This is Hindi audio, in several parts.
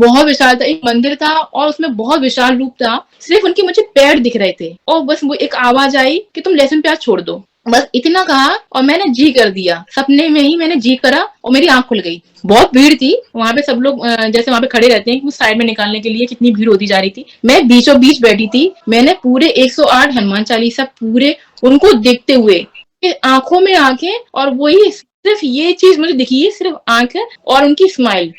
बहुत विशाल था, एक मंदिर था और उसमें बहुत विशाल रूप था। सिर्फ उनके मुझे पैर दिख रहे थे और बस वो एक आवाज आई कि तुम लहसुन प्याज छोड़ दो। बस इतना कहा और मैंने जी कर दिया, सपने में ही मैंने जी करा और मेरी आंख खुल गई। बहुत भीड़ थी वहां पे, सब लोग जैसे वहां पे खड़े रहते हैं उस साइड में निकालने के लिए, कितनी भीड़ होती जा रही थी। मैं बीचों बीच बैठी थी, मैंने पूरे 108 हनुमान चालीसा पूरे उनको देखते हुए, आंखों में आंखें, और वही सिर्फ ये चीज मुझे दिखी है, सिर्फ आंखें और उनकी स्माइल।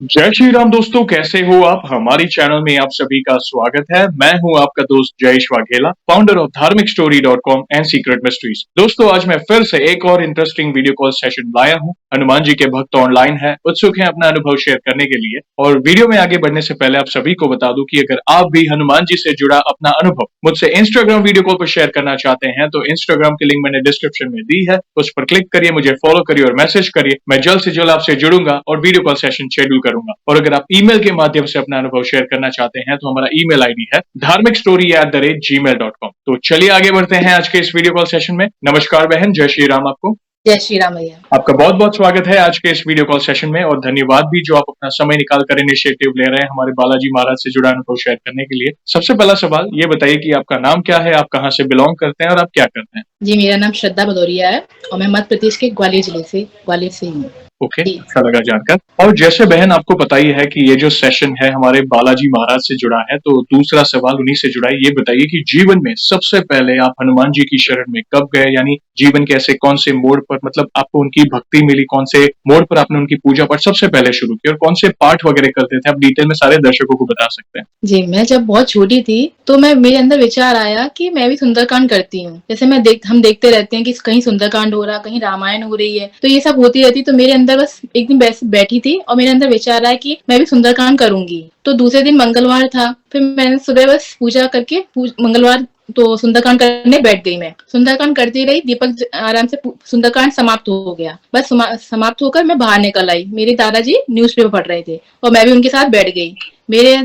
जय श्री राम दोस्तों, कैसे हो आप। हमारी चैनल में आप सभी का स्वागत है। मैं हूं आपका दोस्त जयेश वाघेला, फाउंडर ऑफ धार्मिकस्टोरी.com एंड सीक्रेट मिस्ट्रीज। दोस्तों, आज मैं फिर से एक और इंटरेस्टिंग वीडियो कॉल सेशन लाया हूं। हनुमान जी के भक्त ऑनलाइन है, उत्सुक हैं अपना अनुभव शेयर करने के लिए। और वीडियो में आगे बढ़ने से पहले आप सभी को बता दूं कि अगर आप भी हनुमान जी से जुड़ा अपना अनुभव मुझसे इंस्टाग्राम वीडियो कॉल पर शेयर करना चाहते हैं तो इंस्टाग्राम की लिंक मैंने डिस्क्रिप्शन में दी है, उस पर क्लिक करिए, मुझे फॉलो करिए और मैसेज करिए। मैं जल्द से जल्द आपसे जुड़ूंगा और वीडियो कॉल सेशन शेड्यूल करूंगा। और अगर आप ईमेल के माध्यम से अपना अनुभव शेयर करना चाहते हैं तो हमारा ईमेल आईडी है dharmikstory@gmail.com। तो चलिए आगे बढ़ते हैं आज के इस वीडियो कॉल सेशन में। नमस्कार बहन, जय श्री राम आपको। जय श्री राम भैया। आपका बहुत बहुत स्वागत है आज के इस वीडियो कॉल सेशन में, और धन्यवाद भी जो आप अपना समय निकाल कर इनिशिएटिव ले रहे हैं हमारे बालाजी महाराज से जुड़ा अनुभव शेयर करने के लिए। सबसे पहला सवाल ये बताइए कि आपका नाम क्या है, आप कहाँ से बिलोंग करते हैं और आप क्या करते हैं। जी, मेरा नाम श्रद्धा भदौरिया है और मैं मध्य प्रदेश के ग्वालियर जिले से, ग्वालियर से हूँ। ओके, अच्छा लगा जानकर। और जैसे बहन आपको पता ही है कि ये जो सेशन है हमारे बालाजी महाराज से जुड़ा है, तो दूसरा सवाल उन्हीं से जुड़ा है। ये बताइए कि जीवन में सबसे पहले आप हनुमान जी की शरण में कब गए, यानी जीवन के ऐसे कौन से मोड़ पर, मतलब आपको उनकी भक्ति मिली, कौन से मोड़ पर आपने उनकी पूजा पाठ सबसे पहले शुरू की और कौन से पाठ वगैरह करते थे, आप डिटेल में सारे दर्शकों को बता सकते हैं। जी, मैं जब बहुत छोटी थी तो मेरे अंदर विचार आया कि मैं भी सुंदरकांड करती हूँ। जैसे हम देखते रहते हैं कि कहीं सुंदरकांड हो रहा, कहीं रामायण हो रही है, तो ये सब होती रहती। तो मेरे अंदर बस एक दिन बैठी थी और मेरे अंदर विचार आया कि मैं भी सुंदरकांड करूंगी। तो दूसरे दिन मंगलवार था, फिर मैंने सुबह बस पूजा करके मंगलवार तो सुंदरकांड करने बैठ गई। मैं सुंदरकांड करती रही, दीपक आराम से सुंदरकांड समाप्त हो गया। बस समाप्त होकर मैं बाहर निकल आई। मेरे दादाजी न्यूज़पेपर पढ़ रहे थे और मैं भी उनके साथ बैठ गई। मेरे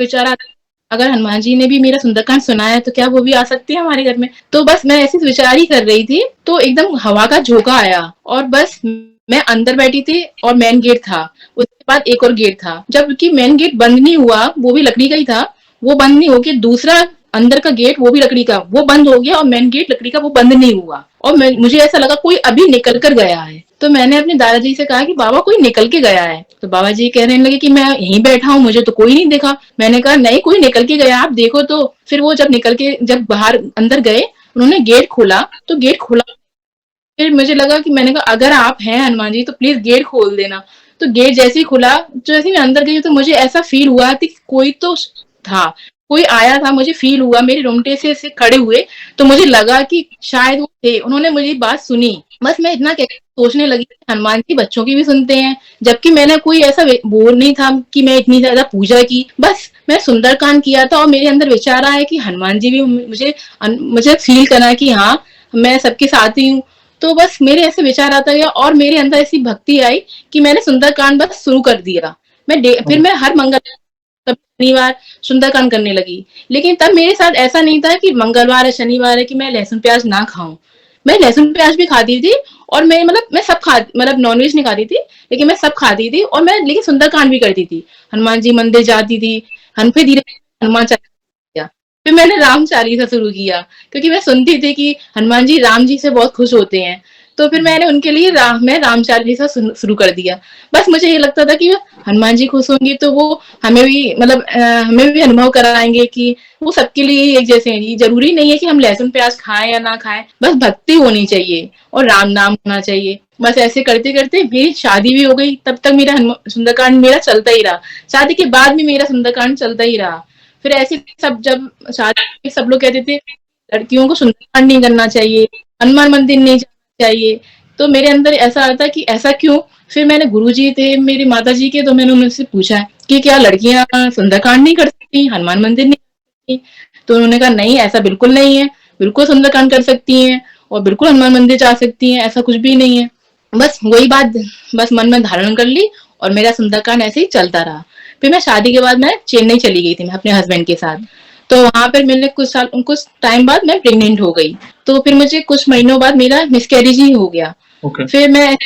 विचार आता, अगर हनुमान जी ने भी मेरा सुंदरकांड सुना है तो क्या वो भी आ सकते हैं हमारे घर में। तो बस मैं ऐसी विचार ही कर रही थी तो एकदम हवा का झोंका आया और बस मैं अंदर बैठी थी और मेन गेट था। उसके बाद एक और गेट था, जबकि मेन गेट बंद नहीं हुआ, वो भी लकड़ी का ही था। वो बंद नहीं होके दूसरा अंदर का गेट, वो भी लकड़ी का, वो बंद हो गया और मेन गेट लकड़ी का वो बंद नहीं हुआ। और मुझे ऐसा लगा कोई अभी निकल कर गया है। तो मैंने अपने दादाजी से कहा कि बाबा कोई निकल के गया है। तो बाबा जी कहने लगे कि मैं यहीं बैठा हूँ, मुझे तो कोई नहीं दिखा। मैंने कहा नहीं, कोई निकल के गया, आप देखो। तो फिर वो जब बाहर अंदर गए, उन्होंने गेट खोला, तो गेट खोला। फिर मुझे लगा कि मैंने कहा अगर आप हैं हनुमान जी तो प्लीज गेट खोल देना। तो गेट जैसे ही खुला, जैसे मैं अंदर गई तो मुझे ऐसा फील हुआ कि कोई तो था, कोई आया था। मुझे फील हुआ, मेरे रोंगटे से खड़े हुए। तो मुझे लगा कि शायद वो थे, उन्होंने मेरी बात सुनी। बस मैं इतना सोचने लगी हनुमान जी बच्चों की भी सुनते हैं, जबकि मैंने कोई ऐसा बोल नहीं था कि मैं इतनी ज्यादा पूजा की। बस मैं सुंदरकांड किया था और मेरे अंदर विचार आया कि हनुमान जी भी मुझे फील करा कि हाँ, मैं सबके साथ ही हूँ। तो बस मेरे ऐसे विचार आता गया और मेरे अंदर ऐसी भक्ति आई कि मैंने सुंदरकांड बस शुरू कर दिया। फिर मैं हर शनिवार सुंदरकांड करने लगी। लेकिन तब मेरे साथ ऐसा नहीं था कि मंगलवार है, शनिवार है, कि मैं लहसुन प्याज ना खाऊं। मैं लहसुन प्याज भी खाती थी और मैं सब खा, मतलब नॉनवेज नहीं खाती थी, लेकिन मैं सब खाती थी। और मैं लेकिन सुंदरकांड भी करती थी, हनुमान जी मंदिर जाती थी। फिर धीरे हनुमान चालीसा, फिर मैंने राम चालीसा शुरू किया, क्योंकि मैं सुनती थी कि हनुमान जी राम जी से बहुत खुश होते हैं। तो फिर मैंने उनके लिए मैं राम चालीसा शुरू कर दिया। बस मुझे ये लगता था कि हनुमान जी खुश होंगे तो वो हमें भी अनुभव कराएंगे कि वो सबके लिए एक जैसे हैं। जरूरी नहीं है कि हम लहसुन प्याज खाएं या ना खाएं, बस भक्ति होनी चाहिए और राम नाम होना चाहिए। बस ऐसे करते करते मेरी शादी भी हो गई। तब तक मेरा सुंदरकांड मेरा चलता ही रहा। शादी के बाद भी मेरा सुंदरकांड चलता ही रहा। फिर ऐसे जब शादी, सब लोग कहते थे लड़कियों को सुंदरकांड नहीं करना चाहिए, हनुमान मंदिर नहीं जाना चाहिए। तो मेरे अंदर ऐसा आता कि ऐसा क्यों। फिर मैंने गुरुजी थे मेरी माता जी के, तो मैंने उनसे पूछा कि क्या लड़कियां सुंदरकांड नहीं कर सकती, हनुमान मंदिर नहीं कर सकती। तो उन्होंने कहा नहीं, ऐसा बिल्कुल नहीं है, बिल्कुल सुंदरकांड कर सकती हैं और बिल्कुल हनुमान मंदिर जा सकती हैं, ऐसा कुछ भी नहीं है। बस वही बात बस मन में धारण कर ली और मेरा सुंदरकांड ऐसे ही चलता रहा। फिर मैं शादी के बाद मैं चेन्नई चली गई थी, मैं अपने हस्बैंड के साथ। तो वहां पर मैंने कुछ टाइम बाद मैं प्रेग्नेंट हो गई। तो फिर मुझे कुछ महीनों बाद मेरा मिसकैरेज ही हो गया। Okay. फिर मैं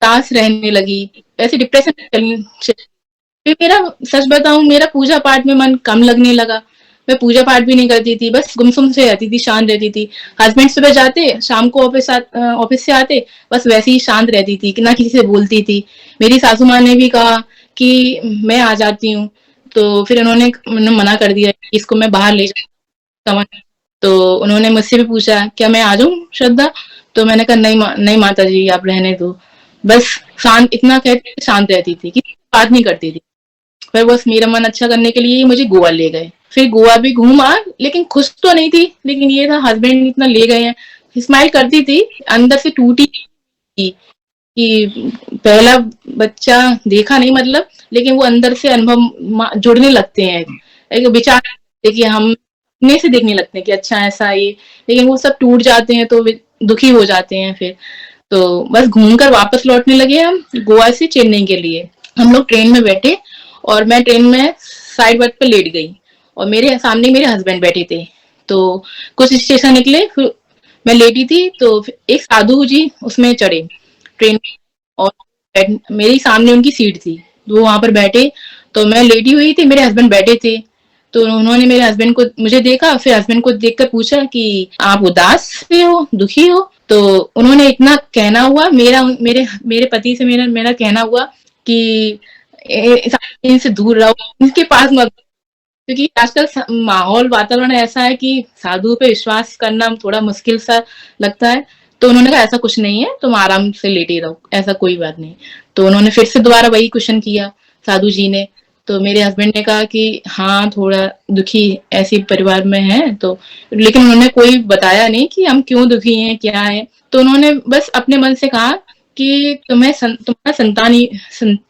उदास रहने लगी, ऐसे डिप्रेशन में फिर मेरा, सच बताऊं, मेरा पूजा पाठ में मन कम लगने लगा। मैं पूजा पाठ भी नहीं करती थी, बस गुमसुम से रहती थी, शांत रहती थी। हस्बैंड सुबह जाते, शाम को ऑफिस से आते, बस वैसे ही शांत रहती थी, कि ना किसी से बोलती थी। मेरी सासू माँ ने भी कहा कि मैं आ जाती हूँ, तो फिर उन्होंने मना कर दिया कि इसको मैं बाहर ले जाऊँ। तो उन्होंने मुझसे भी पूछा क्या मैं आ जाऊं श्रद्धा, तो मैंने कहा नहीं नहीं माता जी, आप रहने दो। बस शांत, इतना कहते शांत रहती थी, कि बात नहीं करती थी। फिर बस मेरा मन अच्छा करने के लिए ही मुझे गोवा ले गए। फिर गोवा भी घूमा, लेकिन खुश तो नहीं थी, लेकिन ये था हस्बैंड इतना ले गए हैं। स्माइल करती थी, अंदर से टूटी थी कि पहला बच्चा देखा नहीं, मतलब, लेकिन वो अंदर से अनुभव जुड़ने लगते हैं, एक विचार कि हम अपने से देखने लगते हैं कि अच्छा ऐसा ये, लेकिन वो सब टूट जाते हैं तो दुखी हो जाते हैं। फिर तो बस घूमकर वापस लौटने लगे हम गोवा से चेन्नई के लिए। हम लोग ट्रेन में बैठे और मैं ट्रेन में साइड बर्थ पे लेट गई, और मेरे सामने मेरे हस्बैंड बैठे थे। तो कुछ स्टेशन निकले, फिर मैं लेटी थी, तो एक साधु जी उसमें चढ़े ट्रेन, और मेरे सामने उनकी सीट थी, तो वो वहां पर बैठे। तो मैं लेटी हुई थी, मेरे हस्बैंड बैठे थे। तो उन्होंने मेरे हस्बैंड को, मुझे देखा, फिर हस्बैंड को देखकर पूछा कि आप उदास से हो, दुखी हो। तो उन्होंने इतना कहना हुआ, मेरे मेरे पति से मेरा मेरा कहना हुआ कि इनसे दूर रहो, इनके पास मत, क्योंकि आजकल माहौल वातावरण ऐसा है कि साधु पे विश्वास करना थोड़ा मुश्किल सा लगता है। तो उन्होंने कहा ऐसा कुछ नहीं है, तुम आराम से लेटे रहो, ऐसा कोई बात नहीं। तो उन्होंने फिर से दोबारा वही क्वेश्चन किया साधु जी ने। तो मेरे हस्बैंड ने कहा कि हाँ, थोड़ा दुखी ऐसे परिवार में है, तो लेकिन उन्होंने कोई बताया नहीं कि हम क्यों दुखी हैं, क्या है। तो उन्होंने बस अपने मन से कहा कि तुम्हारा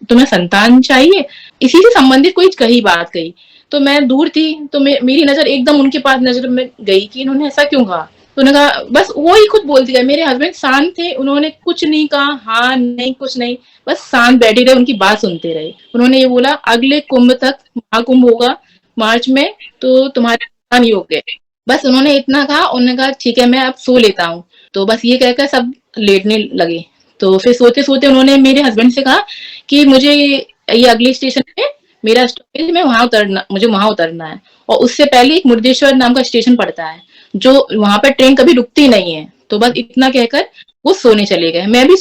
तुम्हें संतान चाहिए, इसी से संबंधित कोई कही बात कही। तो मैं दूर थी, तो मेरी नजर एकदम उनके पास नजर में गई कि इन्होंने ऐसा क्यों कहा। तो उन्होंने कहा, बस वो ही खुद बोलती गए। मेरे हस्बैंड शांत थे, उन्होंने कुछ नहीं कहा, हाँ नहीं कुछ नहीं, बस शांत बैठे रहे, उनकी बात सुनते रहे। उन्होंने ये बोला अगले कुंभ तक, महाकुंभ होगा मार्च में, तो तुम्हारे संतान योग है। बस उन्होंने इतना कहा, उन्होंने कहा ठीक है मैं अब सो लेता हूँ। तो बस ये कहकर सब लेटने लगे। तो फिर सोते सोते उन्होंने मेरे हस्बैंड से कहा कि मुझे ये अगले स्टेशन पे मेरा स्टॉपेज में मुझे वहां उतरना है, और उससे पहले एक मुर्देश्वर नाम का स्टेशन पड़ता है, जो वहां पर ट्रेन कभी रुकती नहीं है। तो बस इतना कहकर वो सोने चले गए। मैं भी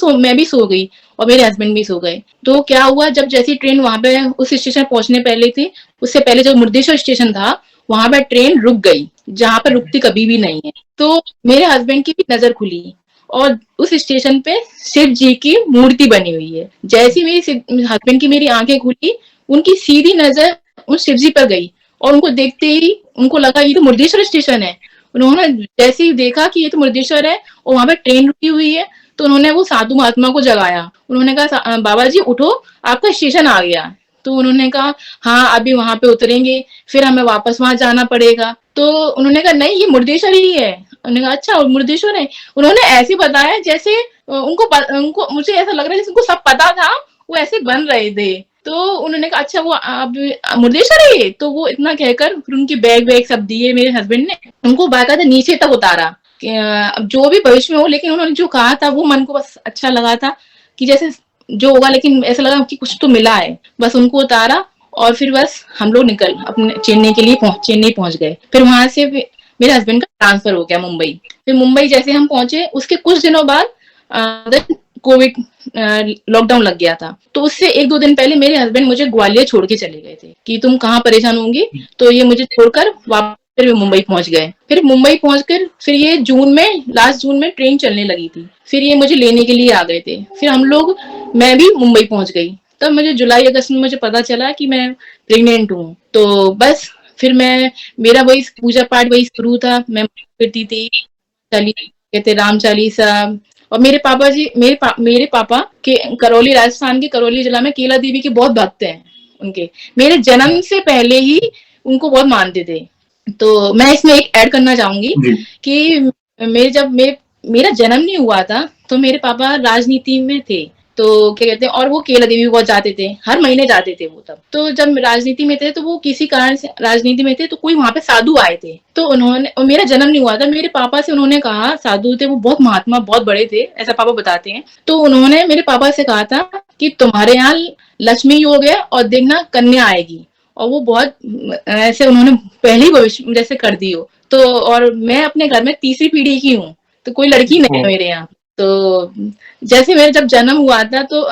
सो गई, और मेरे हस्बैंड भी सो गए। तो क्या हुआ, जब जैसी ट्रेन वहां पे उस स्टेशन पहुंचने पहले थी, उससे पहले जो मुर्देश्वर स्टेशन था, वहां पर ट्रेन रुक गई, जहां पर रुकती कभी भी नहीं है। तो मेरे हस्बैंड की भी नजर खुली, और उस स्टेशन पे शिव जी की मूर्ति बनी हुई है। जैसी मेरी हस्बैंड की मेरी आंखें खुली, उनकी सीधी नजर उस शिव जी पर गई, और उनको देखते ही उनको लगा ये तो मुर्देश्वर स्टेशन है। उन्होंने जैसे ही देखा कि ये तो मुर्देश्वर है और वहां पर ट्रेन रुकी हुई है, तो उन्होंने वो साधु महात्मा को जगाया। उन्होंने कहा बाबा जी उठो, आपका स्टेशन आ गया। तो उन्होंने कहा हाँ अभी वहां पे उतरेंगे, फिर हमें वापस वहां जाना पड़ेगा। तो उन्होंने कहा नहीं ये मुर्देश्वर ही है। उन्होंने कहा अच्छा मुर्देश्वर है। उन्होंने ऐसे बताया जैसे उनको मुझे ऐसा लग रहा है जैसे उनको सब पता था, वो ऐसे बन रहे थे। तो उन्होंने कहा अच्छा वो अब मुर्देश्वर है ये। तो वो इतना कहकर फिर उनके बैग वैग सब दिए मेरे हस्बैंड ने, उनको बाकायदा नीचे तक उतारा। अब जो भी भविष्य में हो, लेकिन उन्होंने जो कहा था वो मन को बस अच्छा लगा था कि जैसे जो होगा, लेकिन ऐसा लगा कि कुछ तो मिला है। बस उनको उतारा, और फिर बस हम लोग निकल अपने चेन्नई पहुंच गए। फिर वहां से मेरे हस्बैंड का ट्रांसफर हो गया मुंबई। फिर मुंबई जैसे हम पहुंचे, उसके कुछ दिनों बाद कोविड लॉकडाउन लग गया था। तो उससे एक दो दिन पहले मेरे हस्बैंड मुझे ग्वालियर छोड़ के चले गए थे कि तुम कहाँ परेशान होंगी। तो ये मुझे छोड़कर वापस फिर मुंबई पहुंच गए। फिर मुंबई पहुंचकर फिर ये लास्ट जून में ट्रेन चलने लगी थी। फिर ये मुझे लेने के लिए आ गए थे। फिर मैं भी मुंबई पहुंच गई। तब मुझे जुलाई अगस्त में मुझे पता चला कि मैं प्रेग्नेंट हूँ। तो बस फिर मेरा वही पूजा पाठ वही शुरू था। मैं करती थी कहते राम चालीसा। और मेरे पापा के करौली, राजस्थान के करौली जिला में केला देवी के बहुत भक्त हैं उनके। मेरे जन्म से पहले ही उनको बहुत मानते थे। तो मैं इसमें एक ऐड करना चाहूंगी कि मेरा जन्म नहीं हुआ था तो मेरे पापा राजनीति में थे। तो क्या कहते हैं, और वो केला देवी बहुत जाते थे, हर महीने जाते थे वो तब। तो जब राजनीति में थे तो वो किसी कारण से राजनीति में थे, तो कोई वहां पे साधु आए थे, तो उन्होंने, और मेरा जन्म नहीं हुआ था, मेरे पापा से उन्होंने कहा, साधु थे वो, बहुत महात्मा बहुत बड़े थे ऐसा पापा बताते हैं, तो उन्होंने मेरे पापा से कहा था कि तुम्हारे यहाँ लक्ष्मी योग है और देखना कन्या आएगी, और वो बहुत ऐसे उन्होंने पहले ही भविष्य जैसे कर दी हो। तो और मैं अपने घर में तीसरी पीढ़ी की हूँ, तो कोई लड़की नहीं है मेरे यहाँ। तो जैसे मेरा जब जन्म हुआ था तो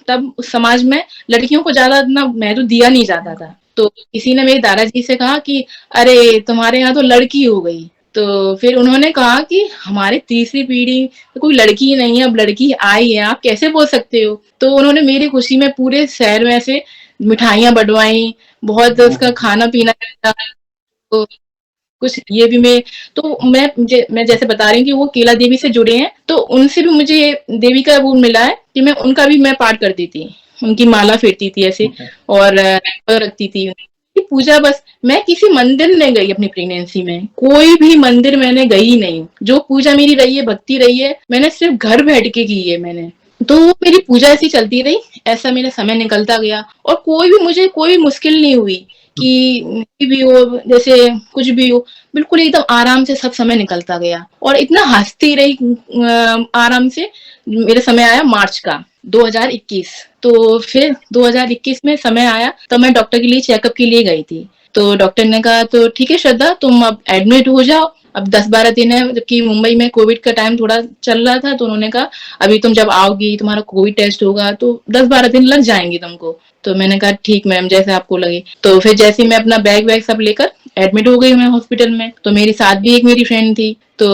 तब उस समाज में लड़कियों को ज्यादा इतना महत्व दिया नहीं जाता था। तो किसी ने मेरे दादाजी से कहा कि अरे तुम्हारे यहाँ तो लड़की हो गई। तो फिर उन्होंने कहा कि हमारी तीसरी पीढ़ी तो कोई लड़की ही नहीं है, अब लड़की आई है, आप कैसे बोल सकते हो। तो उन्होंने मेरी खुशी में पूरे शहर में ऐसे मिठाइयां बंटवाई, बहुत उसका खाना पीना था। तो कुछ ये भी मैं जैसे बता रही हूँ कि वो केला देवी से जुड़े हैं, तो उनसे भी मुझे देवी का वो मिला है कि मैं उनका भी मैं पाठ करती थी, उनकी माला फेरती थी ऐसे, और रखती थी पूजा। बस मैं किसी मंदिर नहीं गई अपनी प्रेगनेंसी में, कोई भी मंदिर मैंने गई नहीं। जो पूजा मेरी रही है, भक्ति रही है, मैंने सिर्फ घर बैठ के की है मैंने। तो मेरी पूजा ऐसी चलती रही, ऐसा मेरा समय निकलता गया, और मुझे कोई मुश्किल नहीं हुई कि भी हो, जैसे कुछ भी हो, बिल्कुल एकदम आराम से सब समय निकलता गया, और इतना हंसती रही आराम से। मेरा समय आया मार्च का 2021। तो फिर 2021 में समय आया, तो मैं डॉक्टर के लिए चेकअप के लिए गई थी। तो डॉक्टर ने कहा तो ठीक है श्रद्धा, तुम अब एडमिट हो जाओ, अब 10-12 दिन है, जबकि मुंबई में कोविड का टाइम थोड़ा चल रहा था। तो उन्होंने कहा अभी तुम जब आओगी, तुम्हारा कोविड टेस्ट होगा, तो 10-12 दिन लग जाएंगे तुमको। तो मैंने कहा ठीक मैम, जैसे आपको लगे। तो फिर जैसे मैं अपना बैग वैग सब लेकर एडमिट हो गई मैं हॉस्पिटल में। तो मेरी साथ भी एक मेरी फ्रेंड थी, तो